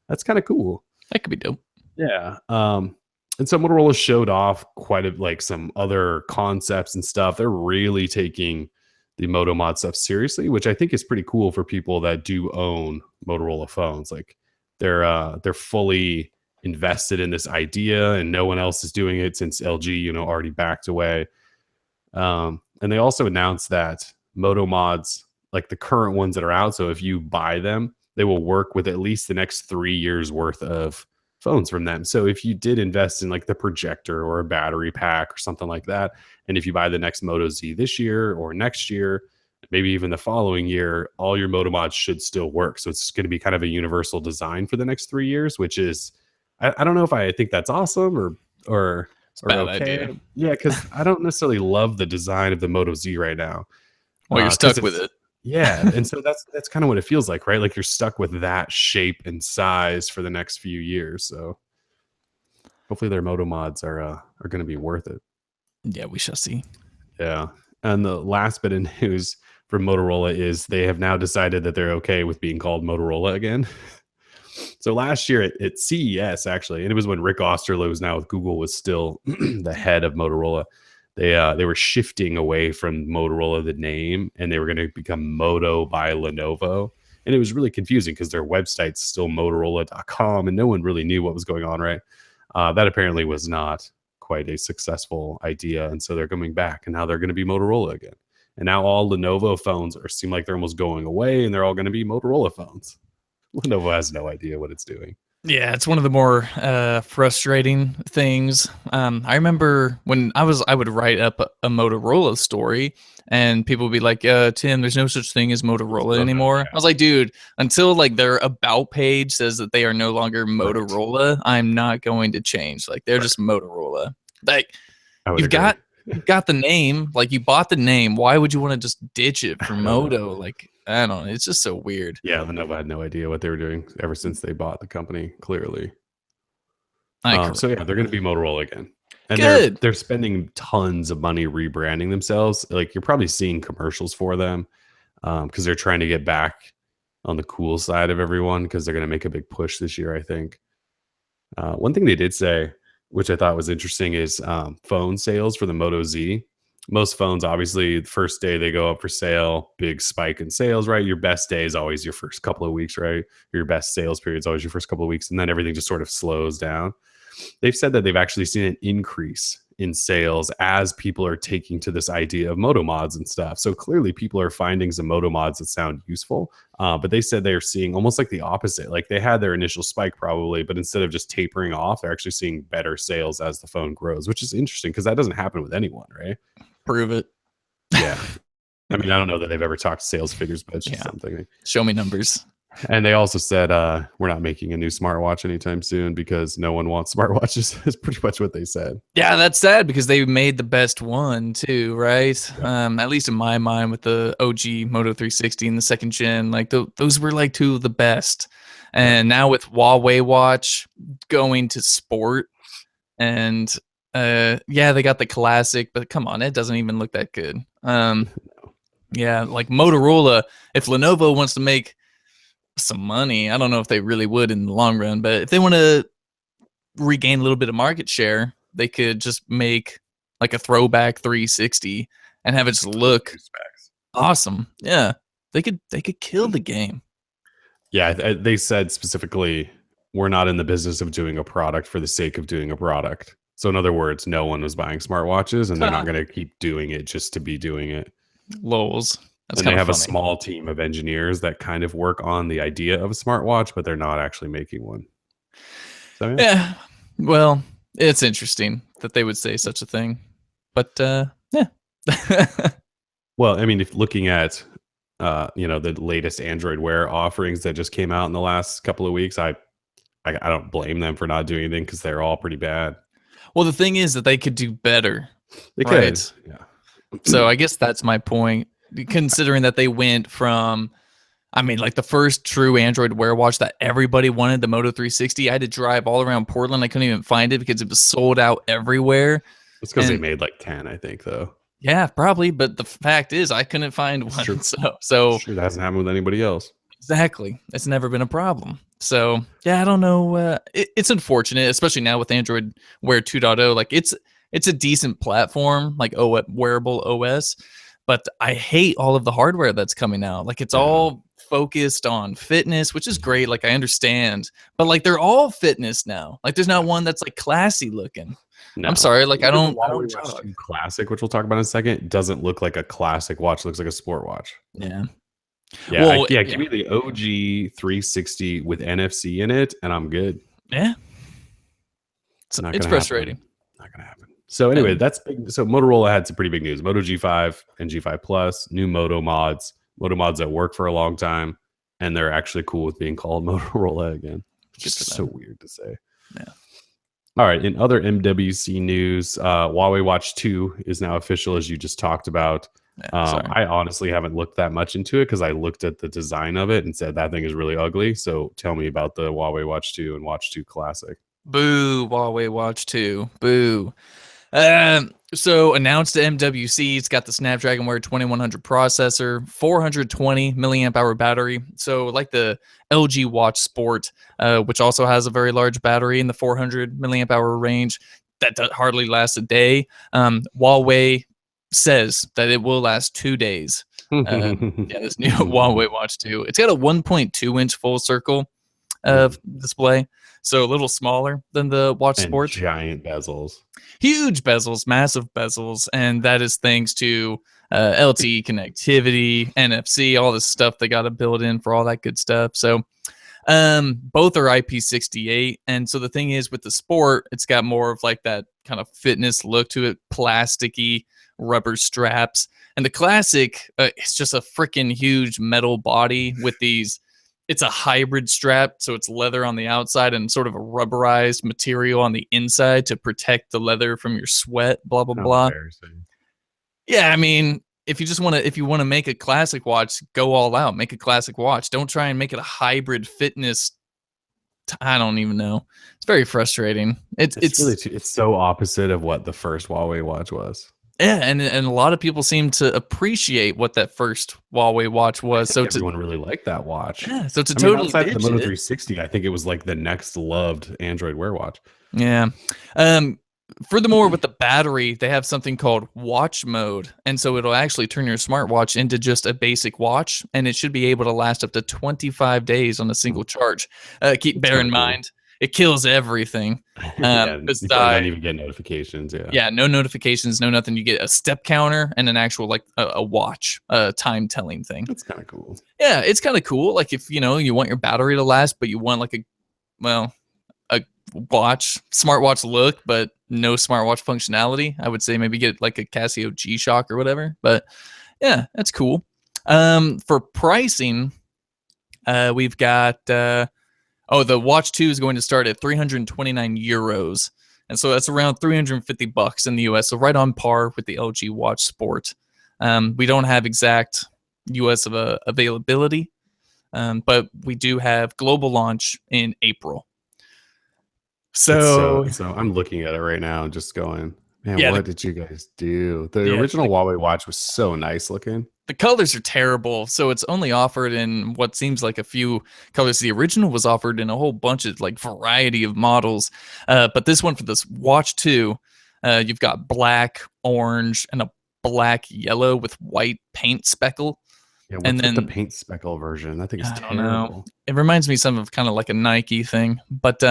that's kind of cool. That could be dope. Yeah. And so Motorola showed off like some other concepts and stuff. They're really taking the Moto mod stuff seriously, which I think is pretty cool for people that do own Motorola phones. Like they're fully invested in this idea and no one else is doing it since LG, already backed away. And they also announced that Moto mods, like the current ones that are out, so if you buy them, they will work with at least the next 3 years worth of phones from them. So if you did invest in like the projector or a battery pack or something like that, and if you buy the next Moto Z this year or next year, maybe even the following year, all your Moto mods should still work. So it's going to be kind of a universal design for the next 3 years, which is, I don't know if I think that's awesome or bad okay. idea. Yeah, because I don't necessarily love the design of the Moto Z right now. Well, you're stuck with it. Yeah, and so that's kind of what it feels like, right? Like you're stuck with that shape and size for the next few years. So hopefully their Moto mods are going to be worth it. Yeah, we shall see. Yeah, and the last bit of news from Motorola is they have now decided that they're okay with being called Motorola again. So last year at CES, actually, and it was when Rick Osterloh, who's now with Google, was still the head of Motorola. They were shifting away from Motorola, the name, and they were going to become Moto by Lenovo. And it was really confusing because their website's still Motorola.com, and no one really knew what was going on, right? That apparently was not quite a successful idea. And so they're coming back, and now they're going to be Motorola again. And now all Lenovo phones seem like they're almost going away, and they're all going to be Motorola phones. Lenovo has no idea what it's doing. Yeah, it's one of the more frustrating things. I remember when I would write up a Motorola story, and people would be like, "Tim, there's no such thing as Motorola anymore." I was like, "Dude, until like their about page says that they are no longer Motorola, I'm not going to change. Like they're just Motorola. Like you've got the name, like you bought the name. Why would you want to just ditch it for Moto? Like I don't know. It's just so weird." Yeah, Lenovo had no idea what they were doing ever since they bought the company, clearly. So yeah, they're going to be Motorola again. And they're spending tons of money rebranding themselves. Like you're probably seeing commercials for them because they're trying to get back on the cool side of everyone because they're going to make a big push this year, I think. One thing they did say, which I thought was interesting, is phone sales for the Moto Z. Most phones, obviously, the first day they go up for sale, big spike in sales, right? Your best day is always your first couple of weeks, right? Your best sales period is always your first couple of weeks, and then everything just sort of slows down. They've said that they've actually seen an increase in sales as people are taking to this idea of Moto mods and stuff. So clearly people are finding some Moto mods that sound useful, but they said they're seeing almost like the opposite. Like they had their initial spike probably, but instead of just tapering off, they're actually seeing better sales as the phone grows, which is interesting because that doesn't happen with anyone, right? Prove it. Yeah. I mean, I don't know that they've ever talked sales figures, but it's just something. Show me numbers. And they also said, we're not making a new smartwatch anytime soon because no one wants smartwatches. Is pretty much what they said. Yeah, that's sad because they made the best one too, right? Yeah. At least in my mind with the OG Moto 360 and the second gen, like those were like two of the best. And now with Huawei watch going to sport, and yeah, they got the classic, but come on, it doesn't even look that good. Yeah, like Motorola, if Lenovo wants to make some money, I don't know if they really would in the long run, but if they want to regain a little bit of market share, they could just make like a throwback 360 and have it just look awesome. Yeah, they could kill the game. Yeah, they said specifically, we're not in the business of doing a product for the sake of doing a product. So in other words, no one was buying smartwatches, and they're not going to keep doing it just to be doing it. Lols. That's and they have funny. A small team of engineers that kind of work on the idea of a smartwatch, but they're not actually making one. So, yeah. Well, it's interesting that they would say such a thing, but yeah. Well, I mean, if looking at the latest Android Wear offerings that just came out in the last couple of weeks, I don't blame them for not doing anything because they're all pretty bad. Well, the thing is that they could do better. They could. Yeah. So I guess that's my point. Considering that they went from, I mean, like the first true Android Wear watch that everybody wanted, the Moto 360, I had to drive all around Portland. I couldn't even find it because it was sold out everywhere. It's because they made like 10, I think, though. Yeah, probably. But the fact is, I couldn't find one. True. So sure, that hasn't happened with anybody else. Exactly. It's never been a problem. So yeah, I don't know. It's unfortunate, especially now with Android Wear 2.0. Like it's a decent platform, like wearable OS. But I hate all of the hardware that's coming out. Like it's all focused on fitness, which is great. Like I understand, but like they're all fitness now. Like there's not one that's like classy looking. No. I'm sorry. Like I don't classic, which we'll talk about in a second. It doesn't look like a classic watch. It looks like a sport watch. Yeah. Yeah. Well, give me the OG 360 with NFC in it, and I'm good. Yeah. It's frustrating. Not gonna happen. So anyway, that's big. So Motorola had some pretty big news. Moto G5 and G5 Plus, new Moto mods that work for a long time, and they're actually cool with being called Motorola again. Just so weird to say. Yeah. All right. In other MWC news, Huawei Watch 2 is now official, as you just talked about. I honestly haven't looked that much into it because I looked at the design of it and said that thing is really ugly. So tell me about the Huawei Watch 2 and Watch 2 Classic. Boo, Huawei Watch 2. Boo. So announced to MWC, it's got the Snapdragon Wear 2100 processor, 420 milliamp hour battery. So like the LG Watch Sport, which also has a very large battery in the 400 milliamp hour range, that hardly lasts a day. Huawei says that it will last 2 days. This new Huawei Watch 2. It's got a 1.2 inch full circle display, so a little smaller than the Watch Sport. Giant bezels. Huge bezels, massive bezels, and that is thanks to LTE connectivity, NFC, all this stuff they got to build in for all that good stuff. So both are IP68. And so the thing is with the Sport, it's got more of like that kind of fitness look to it, plasticky rubber straps. And the Classic, it's just a freaking huge metal body with these. It's a hybrid strap, so it's leather on the outside and sort of a rubberized material on the inside to protect the leather from your sweat, blah, blah, How blah. embarrassing. Yeah, I mean, if you want to make a classic watch, go all out. Make a classic watch. Don't try and make it a hybrid fitness. I don't even know. It's very frustrating. It's really it's so opposite of what the first Huawei watch was. Yeah, and a lot of people seem to appreciate what that first Huawei watch was. So Everyone really liked that watch. yeah, so to I mean, totally outside of the ditch Moto it. 360, I think it was like the next loved Android Wear watch. Yeah. Furthermore, with the battery, they have something called watch mode. And so it'll actually turn your smartwatch into just a basic watch, and it should be able to last up to 25 days on a single charge. Bear in mind, it kills everything. Yeah, you Besides, don't even get notifications. yeah, no notifications, no nothing. You get a step counter and an actual like a watch, time telling thing. That's kind of cool. Yeah, it's kind of cool. Like if you want your battery to last, but you want like a smartwatch look, but no smartwatch functionality, I would say maybe get like a Casio G-Shock or whatever. But yeah, that's cool. For pricing, we've got the Watch 2 is going to start at 329 euros. And so that's around $350 in the US. So right on par with the LG Watch Sport. We don't have exact US availability, but we do have global launch in April. So I'm looking at it right now and just going, man, yeah, what did you guys do? The original Huawei watch was so nice looking. The colors are terrible, so it's only offered in what seems like a few colors. The original was offered in a whole bunch of like variety of models, but this one for this Watch 2, you've got black, orange, and a black yellow with white paint speckle. Yeah, what's with the paint speckle version? That thing is terrible. Know. It reminds me some of kind of like a Nike thing, but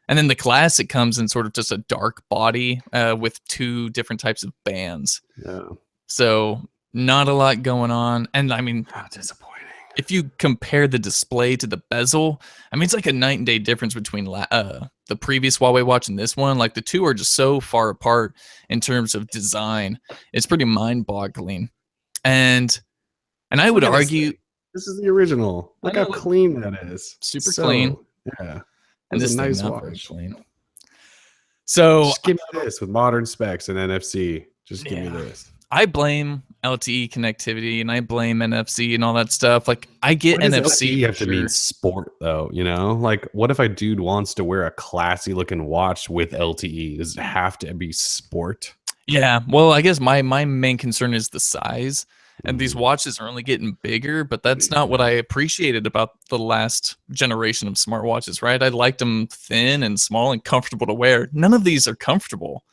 and then the Classic comes in sort of just a dark body with two different types of bands. Yeah. So not a lot going on. And I mean, how disappointing. If you compare the display to the bezel, I mean, it's like a night and day difference between the previous Huawei watch and this one. Like the two are just so far apart in terms of design. It's pretty mind-boggling. And I would argue this is the original. Look how clean that is. Super clean. Yeah. And this nice not watch. very clean. So just give me this with modern specs and NFC. Just give me this. I blame LTE connectivity and I blame NFC and all that stuff. Like I get NFC. You have to mean sport though, Like what if a dude wants to wear a classy looking watch with LTE? Does it have to be sport? Yeah. Well, I guess my main concern is the size. And these watches are only getting bigger, but that's not what I appreciated about the last generation of smartwatches, right? I liked them thin and small and comfortable to wear. None of these are comfortable.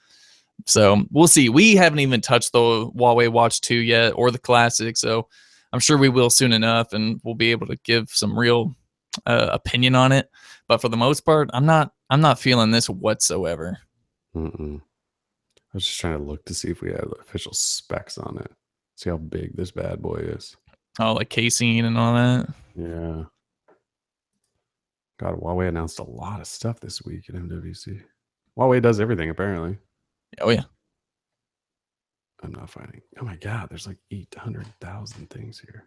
So we'll see. We haven't even touched the Huawei Watch 2 yet or the Classic. So I'm sure we will soon enough and we'll be able to give some real opinion on it. But for the most part, I'm not feeling this whatsoever. I was just trying to look to see if we had official specs on it. See how big this bad boy is. Oh, like casing and all that. Yeah. God, Huawei announced a lot of stuff this week at MWC. Huawei does everything, apparently. Oh, yeah. I'm not finding. Oh, my God. There's like 800,000 things here.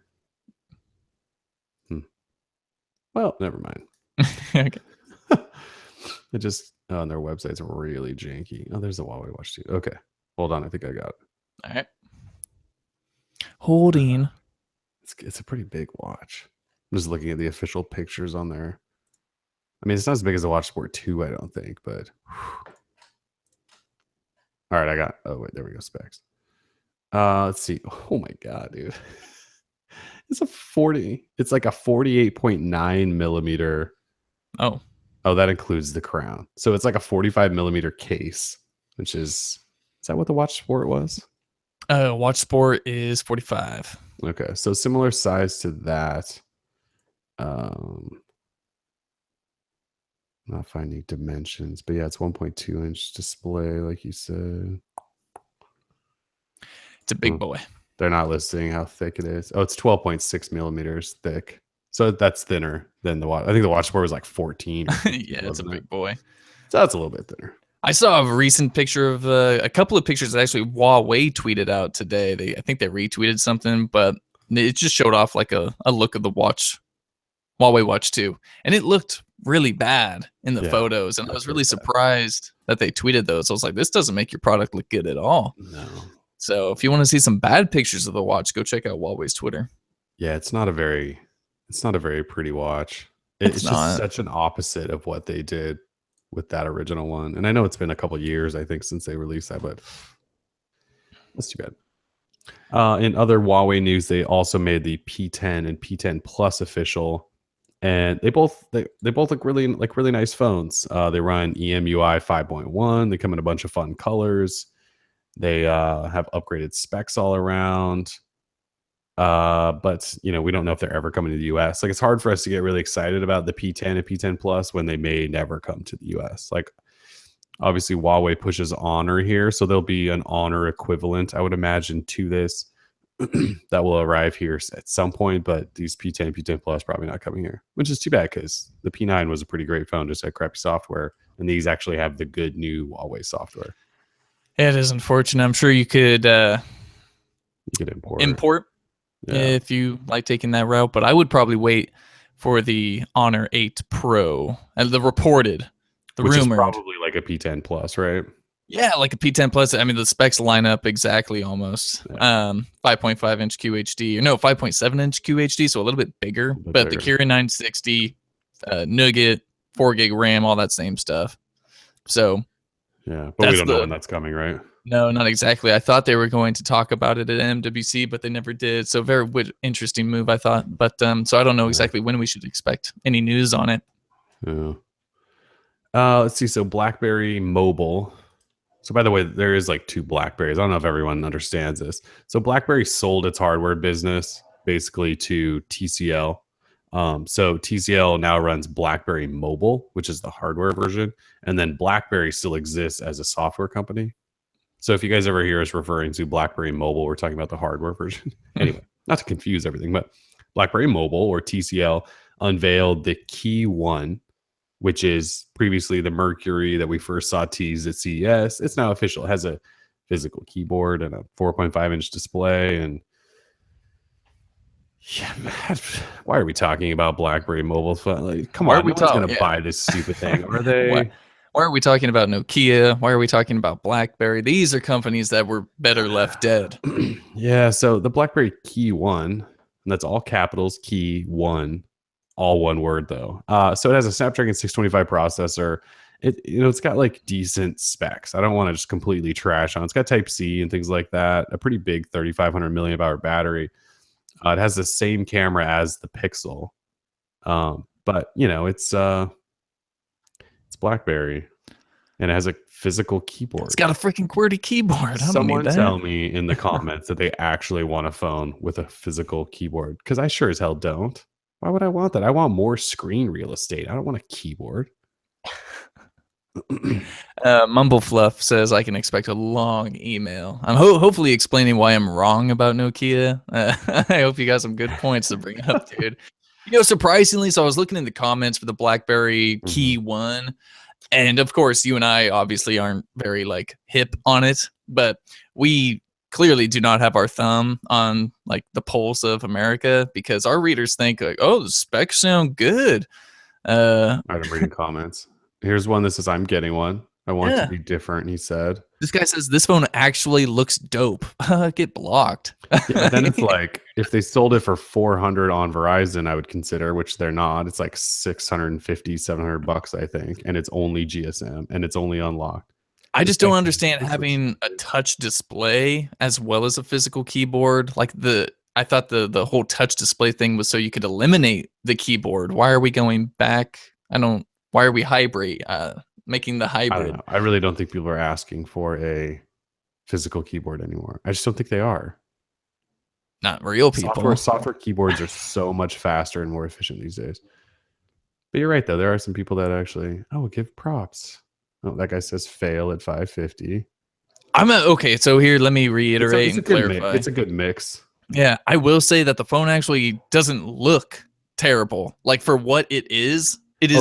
Well, never mind. Okay. It just, on their website's really janky. Oh, there's the Huawei Watch 2. Okay. Hold on. I think I got it. All right. Holding. It's a pretty big watch. I'm just looking at the official pictures on there. I mean, it's not as big as the Watch Sport 2, I don't think, but all right, I got. Oh wait, there we go. Specs. Let's see. Oh my God, dude, it's a 40. It's like a 48.9 millimeter. Oh, that includes the crown. So it's like a 45 millimeter case, which is that what the Watch Sport was? Watch Sport is 45. Okay, so similar size to that. Not finding dimensions, but yeah, it's 1.2 inch display, like you said. It's a big boy. They're not listing how thick it is. Oh, it's 12.6 millimeters thick. So that's thinner than the watch. I think the watch before was like 14 or 15, Yeah, it's a wasn't it? big boy. So that's a little bit thinner. I saw a recent picture of a couple of pictures that actually Huawei tweeted out today. I think they retweeted something, but it just showed off like a look of the watch, Huawei Watch 2, and it looked really bad in the Yeah, photos. And I that's was really really bad. surprised that they tweeted those. I was like, this doesn't make your product look good at all. No. So if you want to see some bad pictures of the watch, go check out Huawei's Twitter. Yeah, it's not a very pretty watch. It's It's just not. such an opposite of what they did with that original one. And I know it's been a couple years, I think, since they released that, but that's too bad. In other Huawei news, they also made the P10 and P10 Plus official, and they both look really nice phones. They run EMUI 5.1. They come in a bunch of fun colors. They have upgraded specs all around. But we don't know if they're ever coming to the US. Like, it's hard for us to get really excited about the P10 and P10 Plus when they may never come to the US. Like, obviously Huawei pushes Honor here, so there'll be an Honor equivalent, I would imagine, to this that will arrive here at some point. But these P10 and P10 Plus probably not coming here, which is too bad because the P9 was a pretty great phone, just had crappy software, and these actually have the good new Huawei software. It is unfortunate. I'm sure you could import if you like taking that route, but I would probably wait for the Honor 8 Pro and the rumored, which is probably like a P10 Plus, right? Yeah, like a P10 Plus. I mean, the specs line up exactly almost. Yeah. 5.5 inch QHD, or no, 5.7 inch QHD, so a little bit bigger. But the Kirin 960, Nugget, 4 gig RAM, all that same stuff. So yeah, but we don't know when that's coming, right? No, not exactly. I thought they were going to talk about it at MWC, but they never did. So very interesting move, I thought. But so I don't know exactly when we should expect any news on it. Yeah. Let's see. So BlackBerry Mobile. So by the way, there is like 2 Blackberries. I don't know if everyone understands this. So BlackBerry sold its hardware business basically to TCL. So TCL now runs BlackBerry Mobile, which is the hardware version, and then BlackBerry still exists as a software company. So if you guys ever hear us referring to BlackBerry Mobile, we're talking about the hardware version. Anyway, not to confuse everything, but BlackBerry Mobile, or TCL, unveiled the Key 1, which is previously the Mercury that we first saw teased at CES. It's now official. It has a physical keyboard and a 4.5-inch display. And yeah, man, why are we talking about BlackBerry Mobile? Like, come on, no one's going to buy this stupid thing, are they? Why are we talking about Nokia? Why are we talking about BlackBerry? These are companies that were better left dead. Yeah, so the BlackBerry Key 1, and that's all capitals, Key 1, all one word though. So it has a Snapdragon 625 processor. It's got like decent specs. I don't want to just completely trash on. It's got Type C and things like that. A pretty big 3,500 milliamp hour battery. It has the same camera as the Pixel, but it's BlackBerry, and it has a physical keyboard. It's got a freaking QWERTY keyboard. Someone tell me in the comments that they actually want a phone with a physical keyboard, because I sure as hell don't. Why would I want that? I want more screen real estate. I don't want a keyboard. Mumblefluff says I can expect a long email. I'm hopefully explaining why I'm wrong about Nokia. I hope you got some good points to bring up, dude. Surprisingly, so I was looking in the comments for the BlackBerry Key 1, and of course, you and I obviously aren't very like hip on it, but we clearly do not have our thumb on like the pulse of America, because our readers think like, oh, the specs sound good. All right, I'm reading comments. Here's one that says, I'm getting one. I want it to be different, he said. This guy says this phone actually looks dope. Get blocked. Yeah, then it's like, if they sold it for 400 on Verizon, I would consider, which they're not. It's like 650, 700 bucks, I think. And it's only GSM and it's only unlocked. I just don't understand having a touch display as well as a physical keyboard. Like I thought the whole touch display thing was so you could eliminate the keyboard. Why are we going back? Why are we making the hybrid? I don't know. I really don't think people are asking for a physical keyboard anymore. I just don't think they are. Not real people. Software keyboards are so much faster and more efficient these days. But you're right, though. There are some people that actually, give props. Oh, that guy says fail at 550. Okay. So here, let me It's reiterate it's a and good mix. clarify. It's a good mix. Yeah, I will say that the phone actually doesn't look terrible. Like for what it Oh, is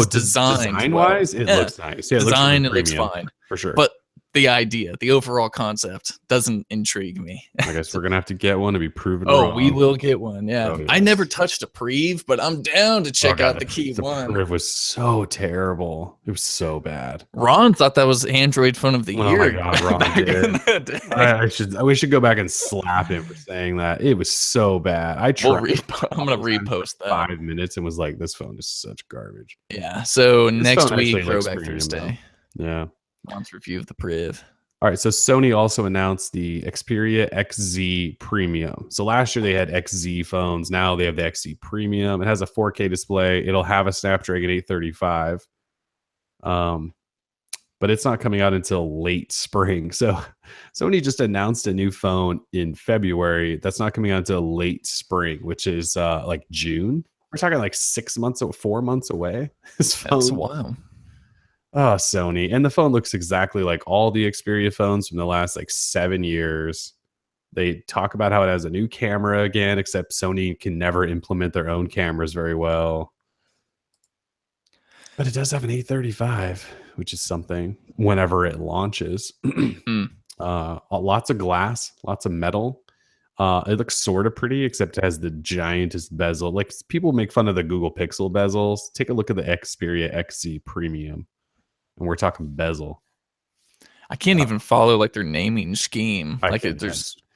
designed design well. wise, it Yeah, looks nice. Yeah, it looks really design, it looks premium fine. for sure. But the idea, the overall concept doesn't intrigue me. I guess we're gonna have to get one to be proven Oh, we wrong. will get one. Yeah. Oh I never yes. touched a Preve, but I'm down to Oh check god, out the Key the One. Priv was so terrible. It was so bad. Ron thought that was Android Phone of the Oh my Year god, Ron back in did. the day. We should go back and slap him for saying that. It was so bad. I tried. I'm gonna repost that. 5 minutes and was like, "This phone is such garbage." Yeah. So This next phone week, actually looks Throwback premium, Thursday. though. Yeah. Ron's review of the Priv. All right. So Sony also announced the Xperia XZ Premium. So last year they had XZ phones. Now they have the XZ Premium. It has a 4K display. It'll have a Snapdragon 835. But it's not coming out until late spring. So Sony just announced a new phone in February. That's not coming out until late spring, which is like June. We're talking like 6 months or 4 months away. This phone. That's wild. Oh, Sony. And the phone looks exactly like all the Xperia phones from the last like 7 years. They talk about how it has a new camera again, except Sony can never implement their own cameras very well. But it does have an 835, which is something whenever it launches. Lots of glass, lots of metal. It looks sort of pretty, except it has the giantest bezel. Like people make fun of the Google Pixel bezels. Take a look at the Xperia XZ Premium. And we're talking bezel. I can't even follow like their naming scheme. I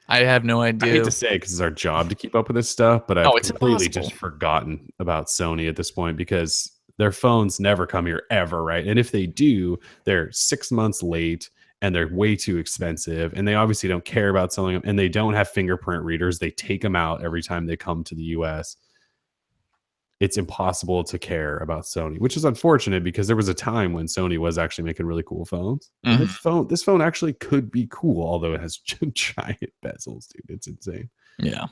have no idea. I hate to say it because it's our job to keep up with this stuff, but I've completely just forgotten about Sony at this point because their phones never come here ever, right? And if they do, they're 6 months late and they're way too expensive. And they obviously don't care about selling them, and they don't have fingerprint readers. They take them out every time they come to the US. It's impossible to care about Sony, which is unfortunate because there was a time when Sony was actually making really cool phones. Mm-hmm. This phone actually could be cool, although it has giant bezels, dude. It's insane. Yeah.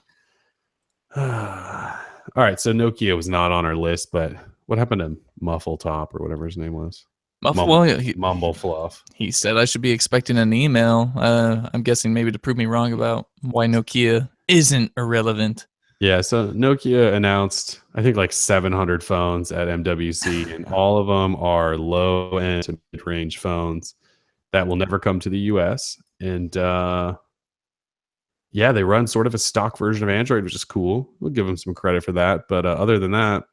All right, so Nokia was not on our list, but what happened to Muffle Top or whatever his name was? Mumble Fluff. He said I should be expecting an email. I'm guessing maybe to prove me wrong about why Nokia isn't irrelevant. Yeah, so Nokia announced, I think, like 700 phones at MWC, and all of them are low-end to mid-range phones that will never come to the US. And yeah, they run sort of a stock version of Android, which is cool. We'll give them some credit for that. But other than that,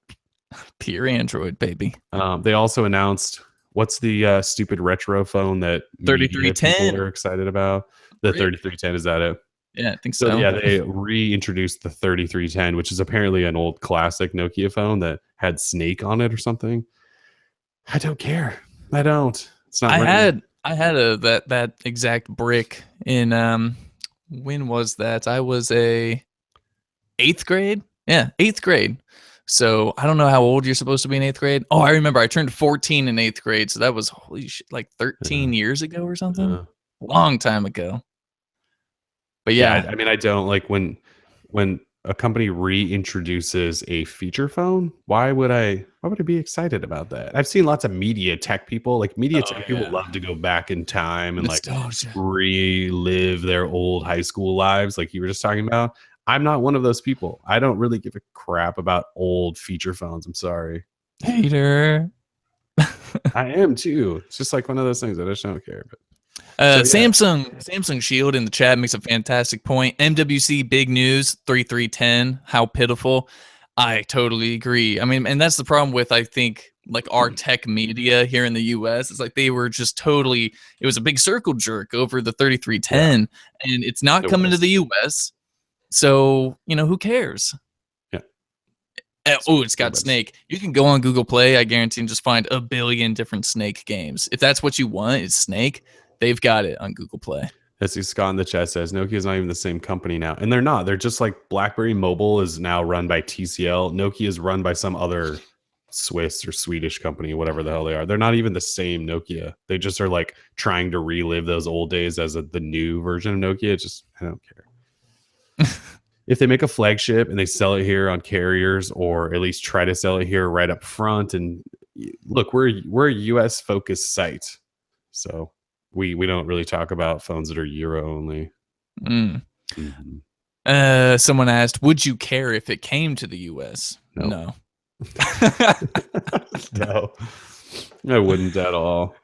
pure Android, baby. They also announced, what's the stupid retro phone that 3310 people are excited about? The 3310, is that it? Yeah, I think so. Yeah, they reintroduced the 3310, which is apparently an old classic Nokia phone that had Snake on it or something. I don't care. I don't. It's not. I had that exact brick in when was that? I was a 8th grade. Yeah, 8th grade. So I don't know how old you're supposed to be in 8th grade. Oh, I remember I turned 14 in 8th grade. So that was holy shit, like 13 years ago or something. Long time ago. But yeah, I mean, I don't like when a company reintroduces a feature phone. Why would I be excited about that? I've seen lots of media tech people, like tech people love to go back in time and nostalgia, like relive their old high school lives, like you were just talking about. I'm not one of those people. I don't really give a crap about old feature phones. I'm sorry. Hater. I am too. It's just like one of those things. I just don't care. But Samsung Shield in the chat makes a fantastic point. MWC big news 3310. How pitiful. I totally agree. I mean, and that's the problem with, I think, like our tech media here in the US. It's like they were just totally, it was a big circle jerk over the 3310, and it's not coming to the US. So, who cares? Yeah. Oh, it's got Snake. You can go on Google Play, I guarantee, and just find a billion different Snake games. If that's what you want, is Snake. They've got it on Google Play. As Scott in the chat says, Nokia's not even the same company now. And they're not. They're just like BlackBerry Mobile is now run by TCL. Nokia is run by some other Swiss or Swedish company, whatever the hell they are. They're not even the same Nokia. They just are like trying to relive those old days as the new version of Nokia. I don't care. If they make a flagship and they sell it here on carriers, or at least try to sell it here right up front, and look, we're a US focused site. So We don't really talk about phones that are Euro only. Mm. Mhm. Someone asked, would you care if it came to the US? No. No. No, I wouldn't at all.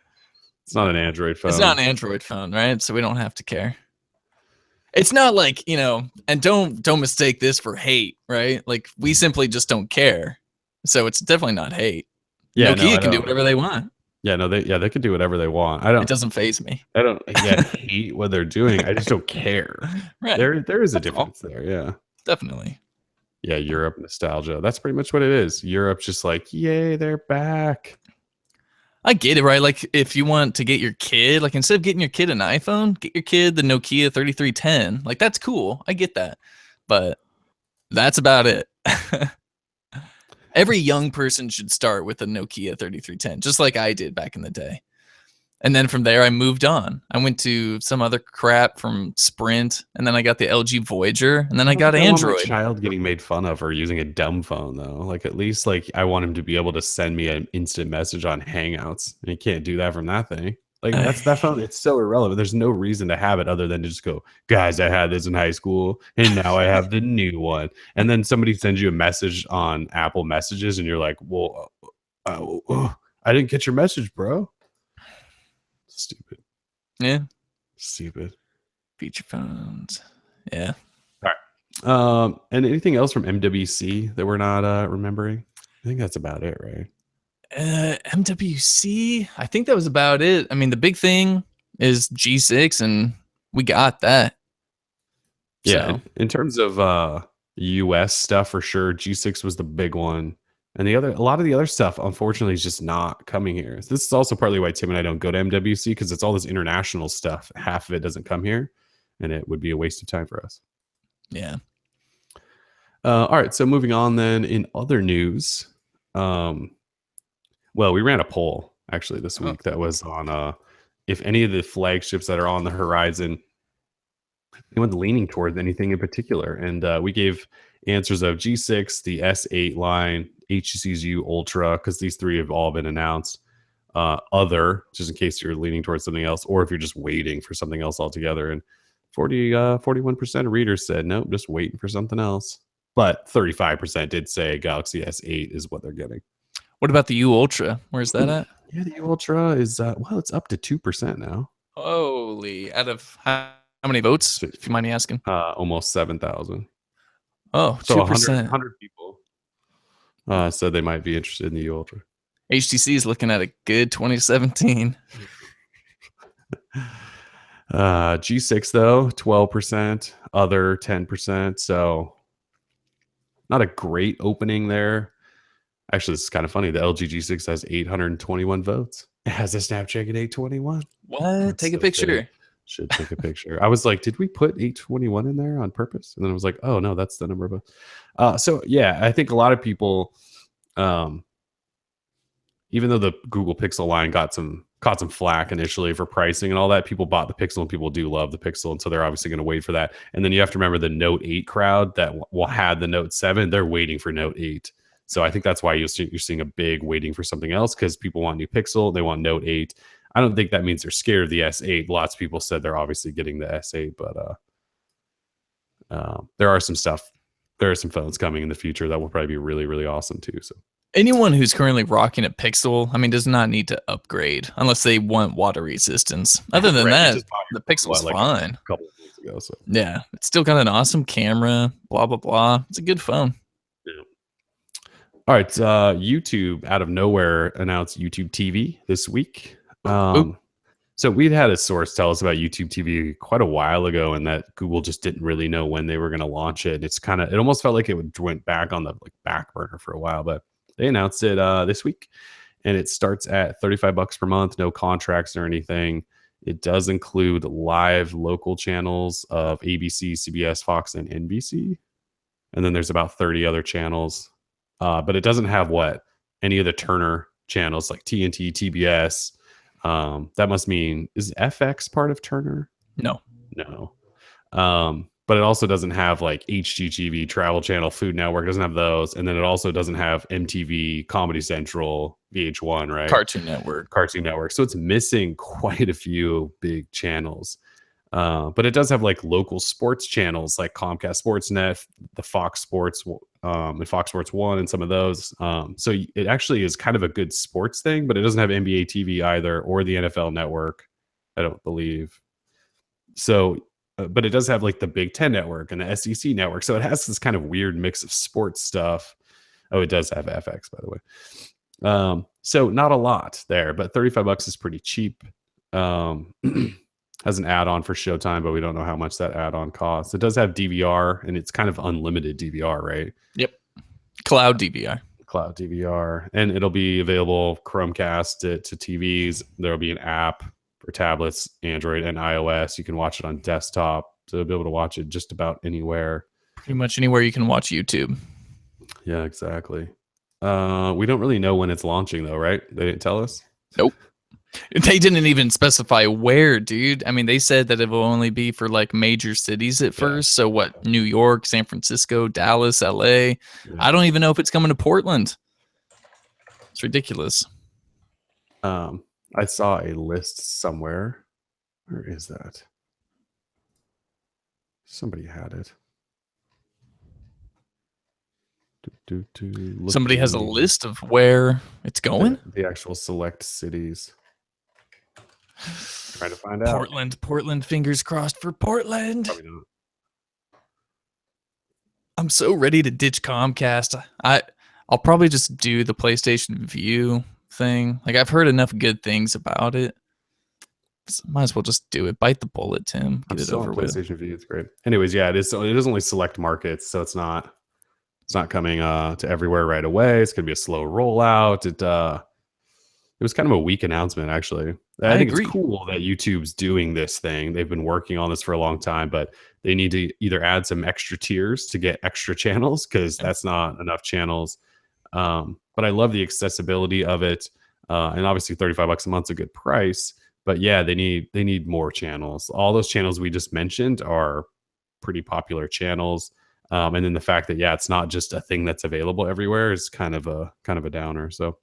It's not an Android phone. It's not an Android phone, right? So we don't have to care. It's not like, and don't mistake this for hate, right? Like we simply just don't care. So it's definitely not hate. Yeah, no, I Nokia can do don't. whatever they want. Yeah, no, they can do whatever they want. It doesn't faze me. I don't hate what they're doing. I just don't care. Right. There is a That's all. difference there. Yeah. Definitely. Yeah, Europe nostalgia. That's pretty much what it is. Europe's just like, yay, they're back. I get it, right? Like if you want to get your kid, like instead of getting your kid an iPhone, get your kid the Nokia 3310. Like that's cool. I get that. But that's about it. Every young person should start with a Nokia 3310, just like I did back in the day. And then from there, I moved on. I went to some other crap from Sprint, and then I got the LG Voyager, and then I got Android. Child getting made fun of for using a dumb phone though. Like at least like I want him to be able to send me an instant message on Hangouts, and he can't do that from that thing. Like that phone. It's so irrelevant. There's no reason to have it other than to just go, guys, I had this in high school, and now I have the new one. And then somebody sends you a message on Apple Messages, and you're like, well, I didn't get your message, bro. Stupid. Yeah. Stupid. Feature phones. Yeah. All right. And anything else from MWC that we're not remembering? I think that's about it, right? MWC, I think that was about it. I mean, the big thing is G6, and we got that. Yeah. So. In terms of US stuff, for sure, G6 was the big one. And a lot of the other stuff, unfortunately, is just not coming here. So this is also partly why Tim and I don't go to MWC, because it's all this international stuff. Half of it doesn't come here, and it would be a waste of time for us. Yeah. All right. So moving on then, in other news, well, we ran a poll actually this week that was on if any of the flagships that are on the horizon, anyone's leaning towards anything in particular. And we gave answers of G6, the S8 line, HTC's U Ultra, because these three have all been announced. Other, just in case you're leaning towards something else, or if you're just waiting for something else altogether. And 41% of readers said, nope, just waiting for something else. But 35% did say Galaxy S8 is what they're getting. What about the U Ultra? Where's that at? Yeah, the U Ultra is, well, it's up to 2% now. Holy, out of how many votes, if you mind me asking? Almost 7,000. Oh, so 2%. 100 people said they might be interested in the U Ultra. HTC is looking at a good 2017. G6 though, 12%, other 10%. So not a great opening there. Actually, this is kind of funny. The LG G6 has 821 votes. It has a Snapdragon 821. What? Take a picture. Fitting. Should take a picture. I was like, did we put 821 in there on purpose? And then I was like, oh no, that's the number of votes. So yeah, I think a lot of people, even though the Google Pixel line caught some flack initially for pricing and all that, people bought the Pixel and people do love the Pixel, and so they're obviously going to wait for that. And then you have to remember the Note 8 crowd that had the Note 7, they're waiting for Note 8. So I think that's why you're seeing a big waiting for something else, because people want new Pixel, they want Note 8. I don't think that means they're scared of the S8. Lots of people said they're obviously getting the S8, but there are some phones coming in the future that will probably be really, really awesome too. So anyone who's currently rocking a Pixel, I mean, does not need to upgrade unless they want water resistance. Other than that, the Pixel's fine. A couple of weeks ago, so yeah, it's still got an awesome camera. Blah blah blah. It's a good phone. Yeah. All right, YouTube out of nowhere announced YouTube TV this week. So we'd had a source tell us about YouTube TV quite a while ago, and that Google just didn't really know when they were going to launch it. It almost felt like it went back on the back burner for a while, but they announced it this week, and it starts at $35 per month, no contracts or anything. It does include live local channels of ABC, CBS, Fox, and NBC, and then there's about 30 other channels, but it doesn't have any of the Turner channels like TNT, TBS. That must mean, is FX part of Turner? No. But it also doesn't have like HGTV, Travel Channel, Food Network. It doesn't have those, and then it also doesn't have MTV, Comedy Central, VH1, right? Cartoon Network. Cartoon Network. So it's missing quite a few big channels. But it does have like local sports channels like Comcast Sportsnet, the Fox Sports, and Fox Sports 1, and some of those. So it actually is kind of a good sports thing, but it doesn't have NBA TV either or the NFL Network, I don't believe. So, but it does have like the Big Ten Network and the SEC Network. So it has this kind of weird mix of sports stuff. Oh, it does have FX, by the way. So not a lot there, but $35 is pretty cheap. Has an add-on for Showtime, but we don't know how much that add-on costs. It does have DVR, and it's kind of unlimited DVR, right? Yep. Cloud DVR. Cloud DVR. And it'll be available Chromecast to TVs. There'll be an app for tablets, Android, and iOS. You can watch it on desktop to be able to watch it just about anywhere. Pretty much anywhere you can watch YouTube. Yeah, exactly. We don't really know when it's launching, though, right? They didn't tell us? Nope. They didn't even specify where, dude. I mean, they said that it will only be for like major cities at first. So what? New York, San Francisco, Dallas, LA. Yeah. I don't even know if it's coming to Portland. It's ridiculous. I saw a list somewhere. Where is that? Somebody had it. Somebody has a list of where it's going? The actual select cities. Trying to find out. Portland, fingers crossed for Portland. Probably not. I'm so ready to ditch Comcast. I'll probably just do the PlayStation View thing. Like, I've heard enough good things about it. Might as well just do it. Bite the bullet, Tim. Get it over with. PlayStation View, it's great. Anyways, yeah, it is only select markets, so it's not coming to everywhere right away. It's gonna be a slow rollout. It was kind of a weak announcement, actually. I think agree. It's cool that YouTube's doing this thing. They've been working on this for a long time, but they need to either add some extra tiers to get extra channels, because that's not enough channels. But I love the accessibility of it, and obviously $35 a month is a good price. But yeah, they need more channels. All those channels we just mentioned are pretty popular channels. And then the fact that it's not just a thing that's available everywhere is kind of a downer. So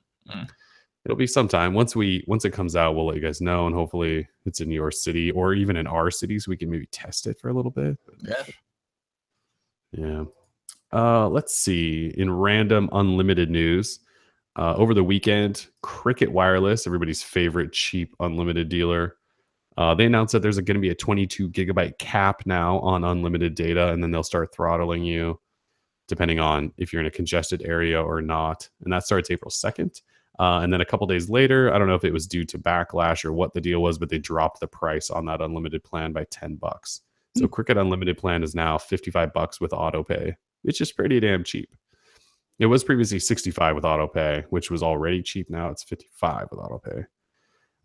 it'll be sometime once it comes out, we'll let you guys know, and hopefully it's in your city or even in our city, so we can maybe test it for a little bit. Yeah. Let's see. In random unlimited news, over the weekend, Cricket Wireless, everybody's favorite cheap unlimited dealer, they announced that there's going to be a 22 gigabyte cap now on unlimited data, and then they'll start throttling you depending on if you're in a congested area or not. And that starts April 2nd. And then a couple days later, I don't know if it was due to backlash or what the deal was, but they dropped the price on that unlimited plan by $10. So Cricket Unlimited plan is now $55 with autopay. It's just pretty damn cheap. It was previously $65 with autopay, which was already cheap. Now it's $55 with autopay.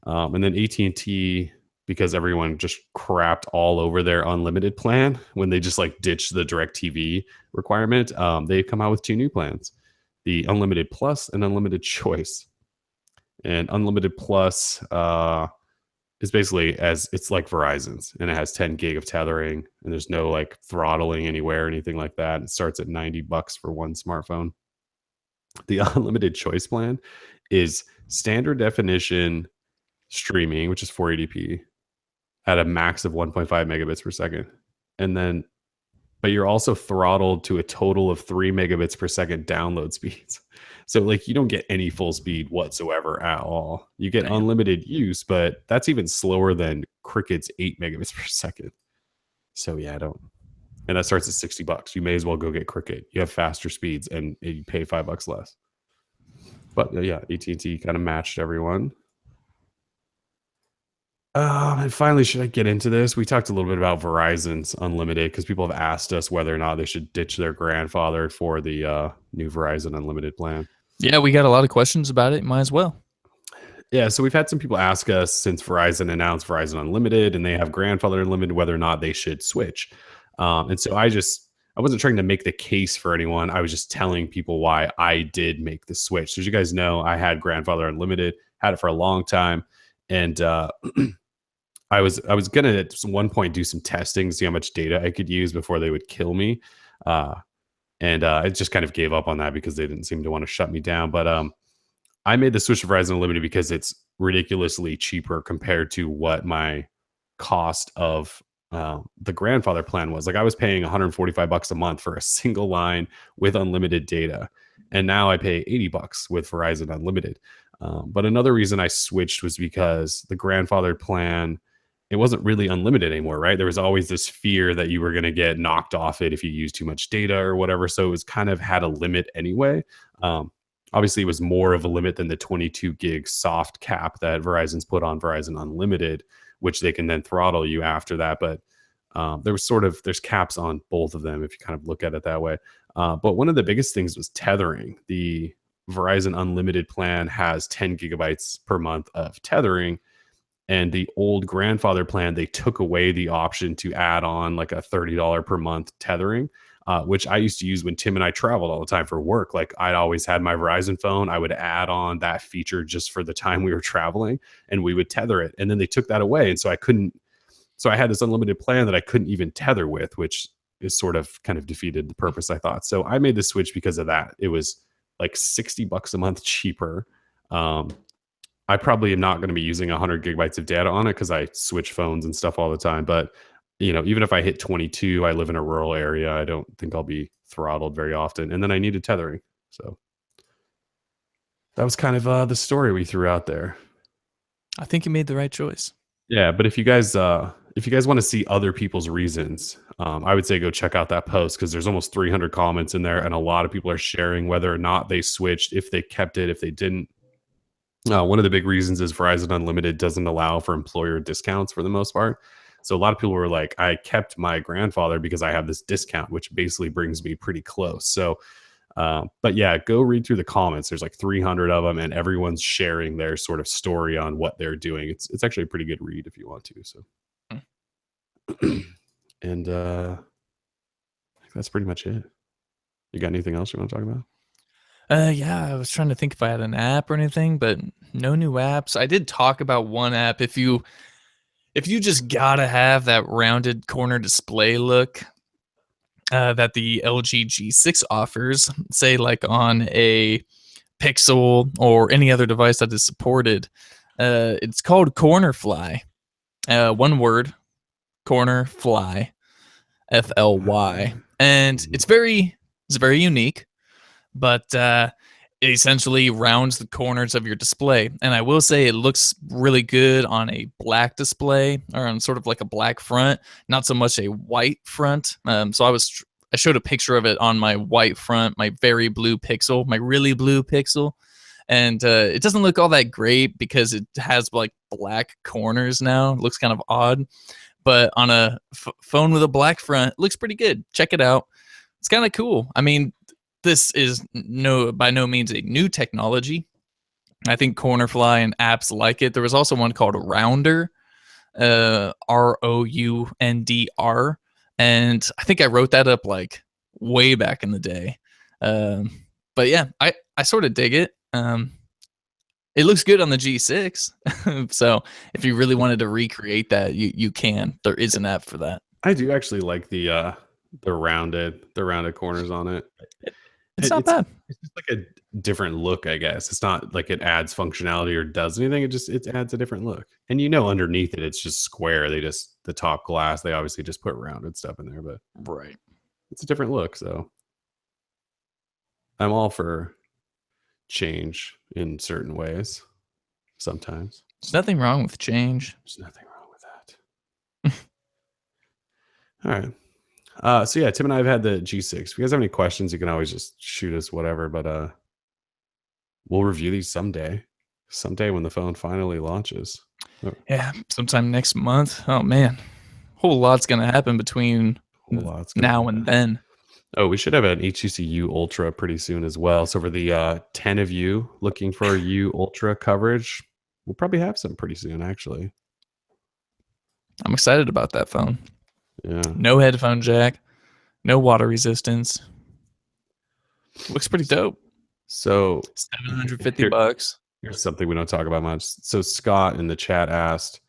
And then AT&T, because everyone just crapped all over their unlimited plan when they just like ditched the DirecTV requirement, they've come out with two new plans, the Unlimited Plus and Unlimited Choice. And Unlimited Plus is basically it's like Verizon's, and it has 10 gig of tethering, and there's no like throttling anywhere or anything like that. It starts at $90 for one smartphone. The Unlimited Choice plan is standard definition streaming, which is 480p at a max of 1.5 megabits per second. And then, but you're also throttled to a total of 3 megabits per second download speeds. So like you don't get any full speed whatsoever at all. You get unlimited use, but that's even slower than Cricket's 8 megabits per second. So yeah, and that starts at $60. You may as well go get Cricket. You have faster speeds and you pay $5 less. But yeah, AT&T kind of matched everyone. And finally, should I get into this? We talked a little bit about Verizon's Unlimited because people have asked us whether or not they should ditch their grandfather for the new Verizon Unlimited plan. Yeah, we got a lot of questions about it. Might as well. Yeah, so we've had some people ask us since Verizon announced Verizon Unlimited and they have grandfather Unlimited whether or not they should switch. And so I wasn't trying to make the case for anyone. I was just telling people why I did make the switch. So as you guys know, I had grandfather Unlimited, had it for a long time. And I was gonna at one point do some testing, see how much data I could use before they would kill me, and I just kind of gave up on that because they didn't seem to want to shut me down. But I made the switch to Verizon Unlimited because it's ridiculously cheaper compared to what my cost of the grandfather plan was. Like I was paying $145 a month for a single line with unlimited data, and now I pay $80 with Verizon Unlimited. But another reason I switched was because the grandfather plan, it wasn't really unlimited anymore, right? There was always this fear that you were going to get knocked off it if you used too much data or whatever. So it was kind of had a limit anyway. Um, Obviously, it was more of a limit than the 22 gig soft cap that Verizon's put on Verizon Unlimited, which they can then throttle you after that. But there's caps on both of them if you kind of look at it that way. But one of the biggest things was tethering. The Verizon Unlimited plan has 10 gigabytes per month of tethering, and the old grandfather plan, they took away the option to add on like a $30 per month tethering, which I used to use when Tim and I traveled all the time for work. Like I'd always had my Verizon phone. I would add on that feature just for the time we were traveling, and we would tether it. And then they took that away. And so I had this unlimited plan that I couldn't even tether with, which is sort of kind of defeated the purpose, I thought. So I made the switch because of that. It was like $60 a month cheaper. I probably am not going to be using 100 gigabytes of data on it because I switch phones and stuff all the time. But even if I hit 22, I live in a rural area. I don't think I'll be throttled very often. And then I needed tethering. So that was kind of the story we threw out there. I think you made the right choice. Yeah, but if you guys want to see other people's reasons, I would say go check out that post because there's almost 300 comments in there, and a lot of people are sharing whether or not they switched, if they kept it, if they didn't. One of the big reasons is Verizon Unlimited doesn't allow for employer discounts for the most part. So a lot of people were like, I kept my grandfather because I have this discount, which basically brings me pretty close. So, but yeah, go read through the comments. There's like 300 of them, and everyone's sharing their sort of story on what they're doing. It's actually a pretty good read if you want to. So, and that's pretty much it. You got anything else you want to talk about? Yeah, I was trying to think if I had an app or anything, but no new apps. I did talk about one app. If you just gotta have that rounded corner display look that the LG G6 offers, say like on a Pixel or any other device that is supported, it's called Corner Fly. One word, Corner Fly, FLY, and it's very unique. But it essentially rounds the corners of your display. And I will say it looks really good on a black display or on sort of like a black front, not so much a white front. So I showed a picture of it on my white front, my very blue Pixel, my really blue Pixel. And it doesn't look all that great because it has like black corners now. It looks kind of odd. But on a phone with a black front, it looks pretty good. Check it out. It's kind of cool. I mean, this is by no means a new technology. I think Cornerfly and apps like it. There was also one called Rounder, ROUNDR, and I think I wrote that up like way back in the day. But yeah, I sort of dig it. It looks good on the G6, so if you really wanted to recreate that, you can. There is an app for that. I do actually like the rounded corners on it. It's not bad. It's just like a different look, I guess. It's not like it adds functionality or does anything. It adds a different look. And underneath it, it's just square. The top glass, they obviously just put rounded stuff in there, but Right. it's a different look. So I'm all for change in certain ways. Sometimes There's nothing wrong with change. there's nothing wrong with that. All right. So yeah, Tim and I have had the G6. If you guys have any questions, you can always just shoot us whatever, but we'll review these someday when the phone finally launches. Yeah, sometime next month. Oh man, whole lot's gonna happen between now and then. Oh, we should have an HTC U Ultra pretty soon as well. So for the 10 of you looking for U Ultra coverage, we'll probably have some pretty soon, actually. I'm excited about that phone. Yeah. No headphone jack, no water resistance. Looks pretty dope. So $750. Here's something we don't talk about much. So Scott in the chat asked,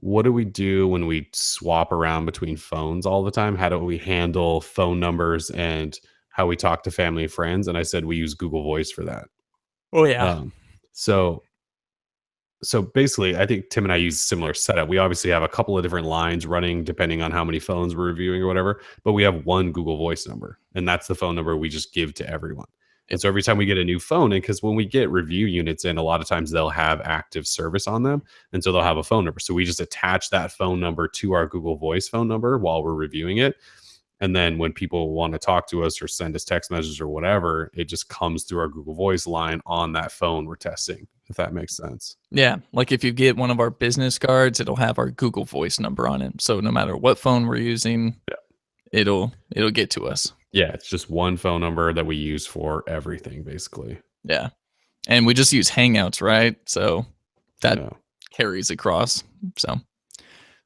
what do we do when we swap around between phones all the time? How do we handle phone numbers and how we talk to family and friends? And I said we use Google Voice for that. Oh yeah. So basically, I think Tim and I use a similar setup. We obviously have a couple of different lines running depending on how many phones we're reviewing or whatever, but we have one Google Voice number, and that's the phone number we just give to everyone. And so every time we get a new phone in, because when we get review units in, a lot of times they'll have active service on them, and so they'll have a phone number. So we just attach that phone number to our Google Voice phone number while we're reviewing it. And then when people want to talk to us or send us text messages or whatever, it just comes through our Google Voice line on that phone we're testing, if that makes sense. Yeah, like if you get one of our business cards, it'll have our Google Voice number on it. So no matter what phone we're using, it'll get to us. Yeah, it's just one phone number that we use for everything, basically. Yeah. And we just use Hangouts, right? So that carries across. So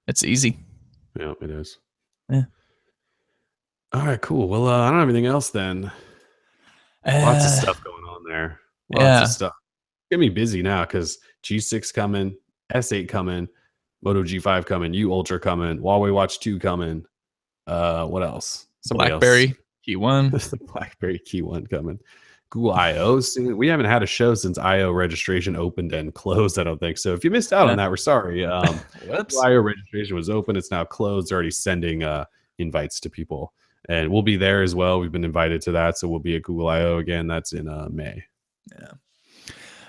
it's easy. Yeah, it is. Yeah. All right, cool. Well, I don't have anything else then. Lots of stuff going on there. Lots of stuff. Get me busy now because G6 coming, S8 coming, Moto G5 coming, U Ultra coming, Huawei Watch 2 coming. What else? Somebody BlackBerry else. Key1. The BlackBerry Key1 coming. Google I/O soon. We haven't had a show since I/O registration opened and closed, I don't think. So if you missed out on that, we're sorry. Whoops. I/O registration was open. It's now closed. They're already sending invites to people. And we'll be there as well. We've been invited to that. So we'll be at Google I/O again. That's in May.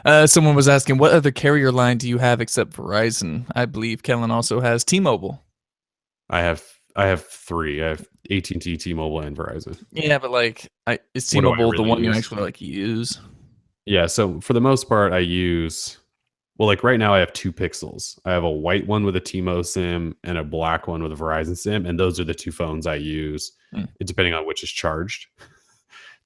Yeah. Someone was asking, what other carrier line do you have except Verizon? I believe Kellen also has T-Mobile. I have 3. I have AT&T, T-Mobile, and Verizon. Yeah, but like, is T-Mobile the one you actually like use? Yeah. So for the most part, I use. Well, like right now, I have 2 Pixels. I have a white one with a T-Mo SIM and a black one with a Verizon SIM, and those are the 2 phones I use, depending on which is charged.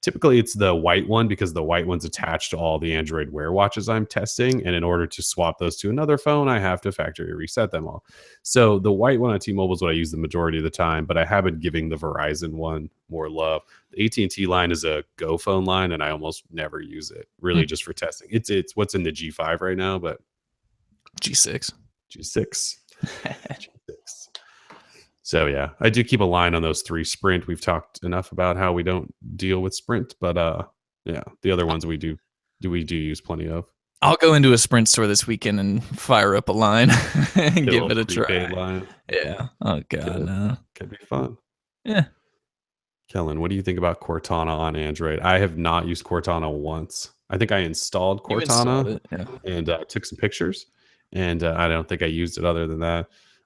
Typically, it's the white one because the white one's attached to all the Android Wear watches I'm testing, and in order to swap those to another phone, I have to factory reset them all. So the white one on T-Mobile is what I use the majority of the time, but I have been giving the Verizon one more love. The AT&T line is a Go phone line, and I almost never use it, really just for testing. It's what's in the G5 right now, but G6. G6. So yeah, I do keep a line on those 3. Sprint, we've talked enough about how we don't deal with Sprint, but yeah, the other ones we do use plenty of. I'll go into a Sprint store this weekend and fire up a line and give it a try. Line. Yeah. Oh god, no. Could be fun. Yeah. Kellen, what do you think about Cortana on Android? I have not used Cortana once. I think I installed Cortana and took some pictures, and I don't think I used it other than that.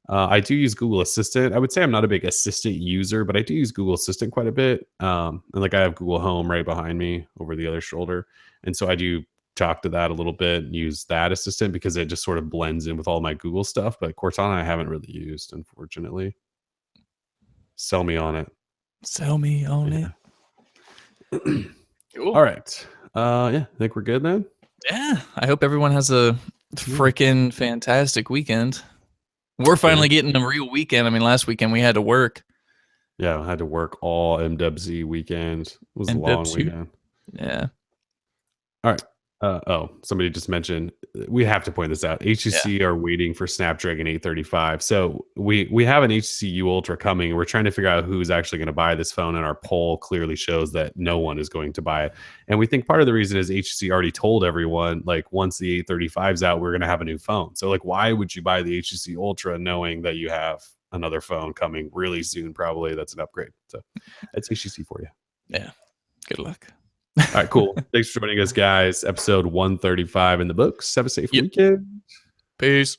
I do use Google Assistant. I would say I'm not a big Assistant user, but I do use Google Assistant quite a bit. And like I have Google Home right behind me over the other shoulder. And so I do talk to that a little bit and use that Assistant because it just sort of blends in with all my Google stuff. But Cortana I haven't really used, unfortunately. Sell me on it. Sell me on it. Cool. All right. Yeah, I think we're good then. Yeah. I hope everyone has a freaking fantastic weekend. We're finally getting a real weekend. I mean, last weekend we had to work. Yeah, I had to work all MWZ weekend. It was a long weekend. Yeah. All right. Somebody just mentioned, we have to point this out. HTC are waiting for Snapdragon 835. So we have an HTC U Ultra coming. We're trying to figure out who's actually going to buy this phone, and our poll clearly shows that no one is going to buy it. And we think part of the reason is HTC already told everyone, like, once the 835 is out, we're going to have a new phone. So like, why would you buy the HTC Ultra knowing that you have another phone coming really soon? Probably that's an upgrade. So that's HTC for you. Yeah. Good luck. All right, cool. Thanks for joining us, guys. Episode 135 in the books. Have a safe weekend. Peace.